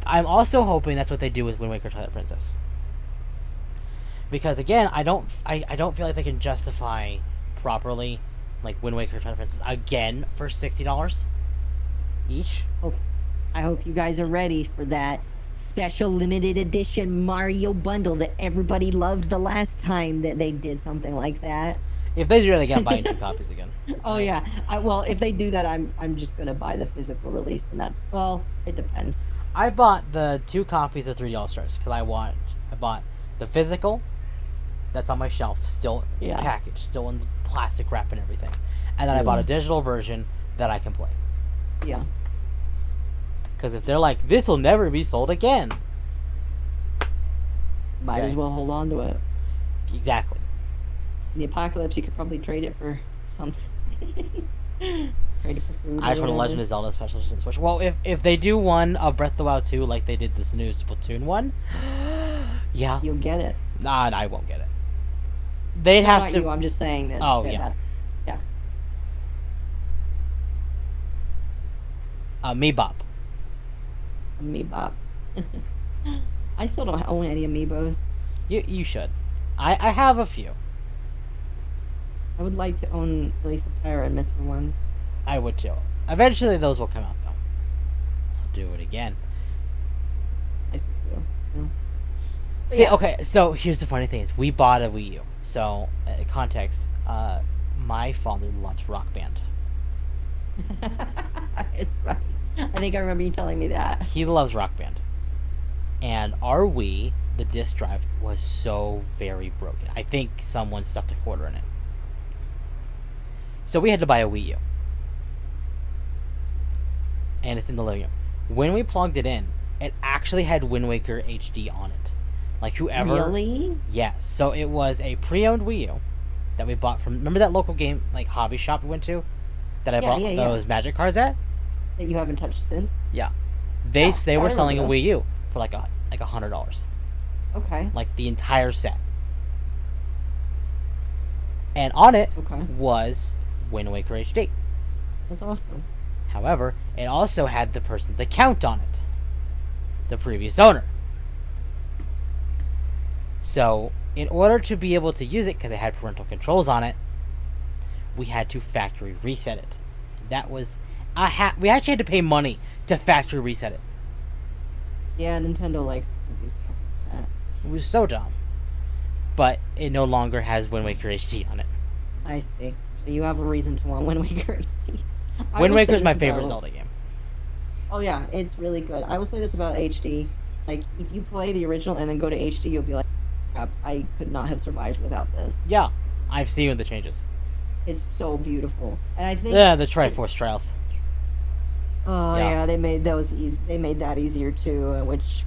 I'm also hoping that's what they do with Wind Waker Twilight Princess. Because again, I don't feel like they can justify properly Wind Waker Twilight Princess again for $60 each. I hope you guys are ready for that special limited edition Mario bundle that everybody loved the last time that they did something like that. If they do that again, I'm buying 2 copies again. Oh yeah. Well, if they do that, I'm just gonna buy the physical release, and that, well, it depends. I bought the 2 copies of 3D All Stars because I bought the physical that's on my shelf, still packaged, still in plastic wrap and everything, and then I bought a digital version that I can play. Yeah. Because if they're like, this will never be sold again, might as well hold on to it. Exactly. In the apocalypse, you could probably trade it for something. Trade it for food. I just want a Legend of Zelda special edition Switch. Well, if they do one of Breath of the Wild 2 like they did this new Splatoon one, yeah, you'll get it. Nah, I won't get it. They'd have not to. You, I'm just saying that. Oh yeah. Yeah. Meebop. Meebop. I still don't own any amiibos. You should. I have a few. I would like to own at least the Pyra and Mithra ones. I would too. Eventually those will come out though. I'll do it again. I see you. Yeah. See, okay, so here's the funny thing is we bought a Wii U. So, context, my father loves Rock Band. It's right. I think I remember you telling me that. He loves Rock Band. And our Wii the disk drive was so very broken. I think someone stuffed a quarter in it. So we had to buy a Wii U. And it's in the living room. When we plugged it in, it actually had Wind Waker HD on it. Like whoever... Really? Yes. So it was a pre-owned Wii U that we bought from... Remember that local game, like, hobby shop we went to? That I bought those magic cards at? That you haven't touched since? Yeah. They were selling a Wii U for like $100. Okay. Like the entire set. And on it Okay. was Wind Waker HD. That's awesome. However, it also had the person's account on it. The previous owner. So, in order to be able to use it, because it had parental controls on it, we had to factory reset it. That was... we actually had to pay money to factory reset it. Yeah, Nintendo likes to do stuff like that. It was so dumb. But it no longer has Wind Waker HD on it. I see. So you have a reason to want Wind Waker HD. Wind Waker is my favorite Zelda game. Oh yeah, it's really good. I will say this about HD. Like, if you play the original and then go to HD, you'll be like, crap, I could not have survived without this. Yeah, I've seen the changes. It's so beautiful. And I think... Yeah, the Triforce Trials. Oh yeah, they made those easy. They made that easier too, which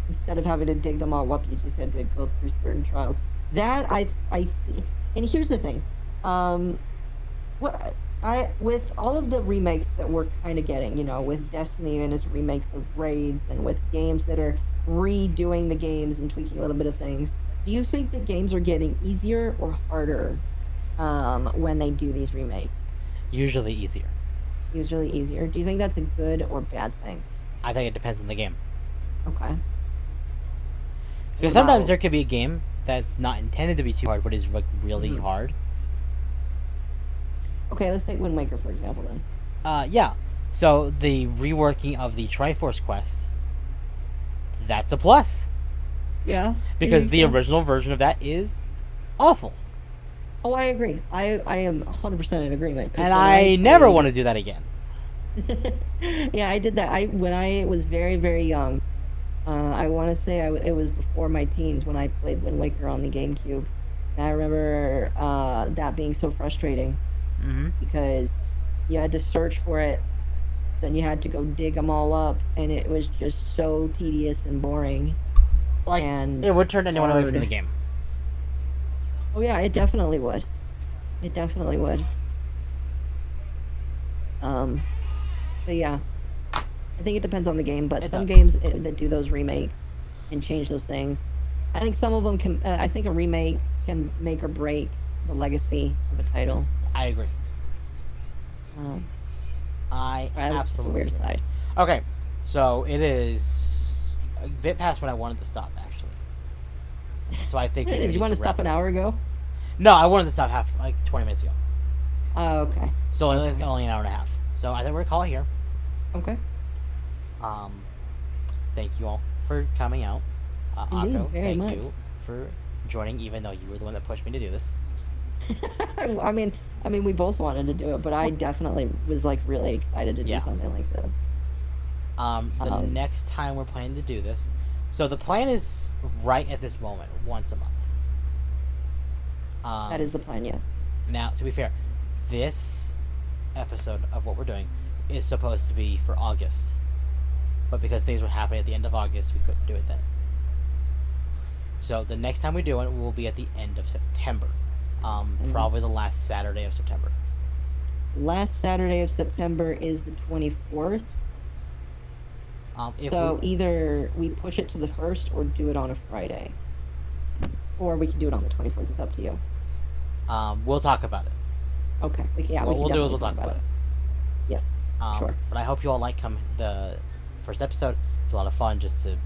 instead of having to dig them all up, you just had to go through certain trials. That and here's the thing, with all of the remakes that we're kind of getting, you know, with Destiny and its remakes of raids, and with games that are redoing the games and tweaking a little bit of things, do you think that games are getting easier or harder when they do these remakes? Usually easier. Usually easier. Do you think that's a good or bad thing? I think it depends on the game. Okay. Because sometimes there could be a game that's not intended to be too hard, but is like really hard. Okay, let's take Wind Waker for example then. Yeah. So the reworking of the Triforce quest, that's a plus. Yeah. Because the original version of that is awful. Oh, I agree. I am 100% in agreement. And I never want to do that again. Yeah, I did that. When I was very, very young, I want to say it was before my teens when I played Wind Waker on the GameCube. And I remember that being so frustrating because you had to search for it, then you had to go dig them all up, and it was just so tedious and boring. Like, and it would turn anyone away from the game. Oh yeah, it definitely would. It definitely would. So yeah, I think it depends on the game, but some games that do those remakes and change those things, I think some of them can. I think a remake can make or break the legacy of a title. I agree. I absolutely weird agree. Side. Okay, so it is a bit past when I wanted to stop, actually. So I think. Did you want to stop an hour ago? No, I wanted to stop 20 minutes ago. Oh, okay. So only an hour and a half. So I think we're gonna call it here. Okay. Thank you all for coming out. Akko, very much. you for joining, even though you were the one that pushed me to do this. I mean, we both wanted to do it, but I definitely was like really excited to do something like this. The next time we're planning to do this, so the plan is right at this moment, once a month. That is the plan, yes. Now, to be fair, this episode of what we're doing is supposed to be for August, but because things were happening at the end of August, we couldn't do it then. So the next time we do it will be at the end of September. Probably the last Saturday of September. Last Saturday of September is the 24th. So either we push it to the 1st or do it on a Friday. Or we can do it on the 24th. It's up to you. We'll talk about it. Okay. What we'll do is we'll talk about it. Yes. Sure. But I hope you all like the first episode. It's a lot of fun just to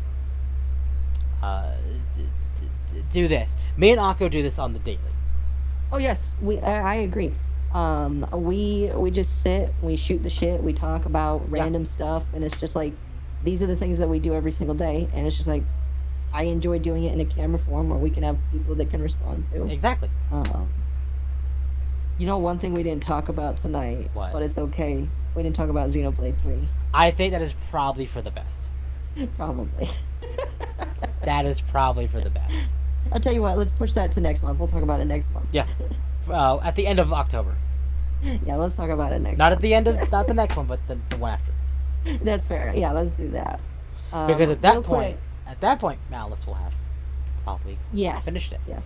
do this. Me and Akko do this on the daily. Oh yes, I agree. We just sit, we shoot the shit, we talk about random stuff, and it's just like these are the things that we do every single day, and it's just like I enjoy doing it in a camera form where we can have people that can respond to. Exactly. You know, one thing we didn't talk about tonight, but it's okay. We didn't talk about Xenoblade 3. I think that is probably for the best. Probably. That is probably for the best. I'll tell you what. Let's push that to next month. We'll talk about it next month. Yeah. At the end of October. Yeah, let's talk about it next. Not month. at the end of, not the next one, but the one after. That's fair. Yeah, let's do that. Because at that real point, quick- Malice will have probably Yes. finished it. Yes.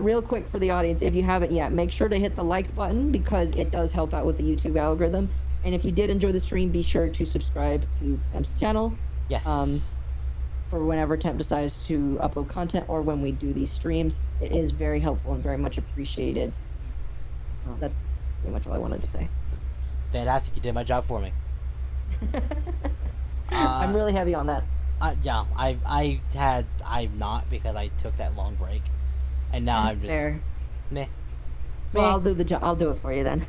Real quick for the audience, if you haven't yet, make sure to hit the like button because it does help out with the YouTube algorithm. And if you did enjoy the stream, be sure to subscribe to Temp's channel. Yes. For whenever Temp decides to upload content or when we do these streams. It is very helpful and very much appreciated. That's pretty much all I wanted to say. Fantastic. You did my job for me. I'm really heavy on that. Yeah, I'm not because I took that long break, and now I'm just Fair. meh. Well, I'll do the job. I'll do it for you then.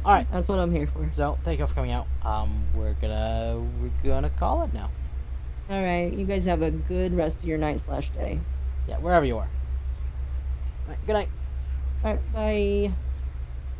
All right. That's what I'm here for. So thank you for coming out. We're gonna call it now. All right. You guys have a good rest of your night/day. Yeah, wherever you are. All right, good night. All right. Bye.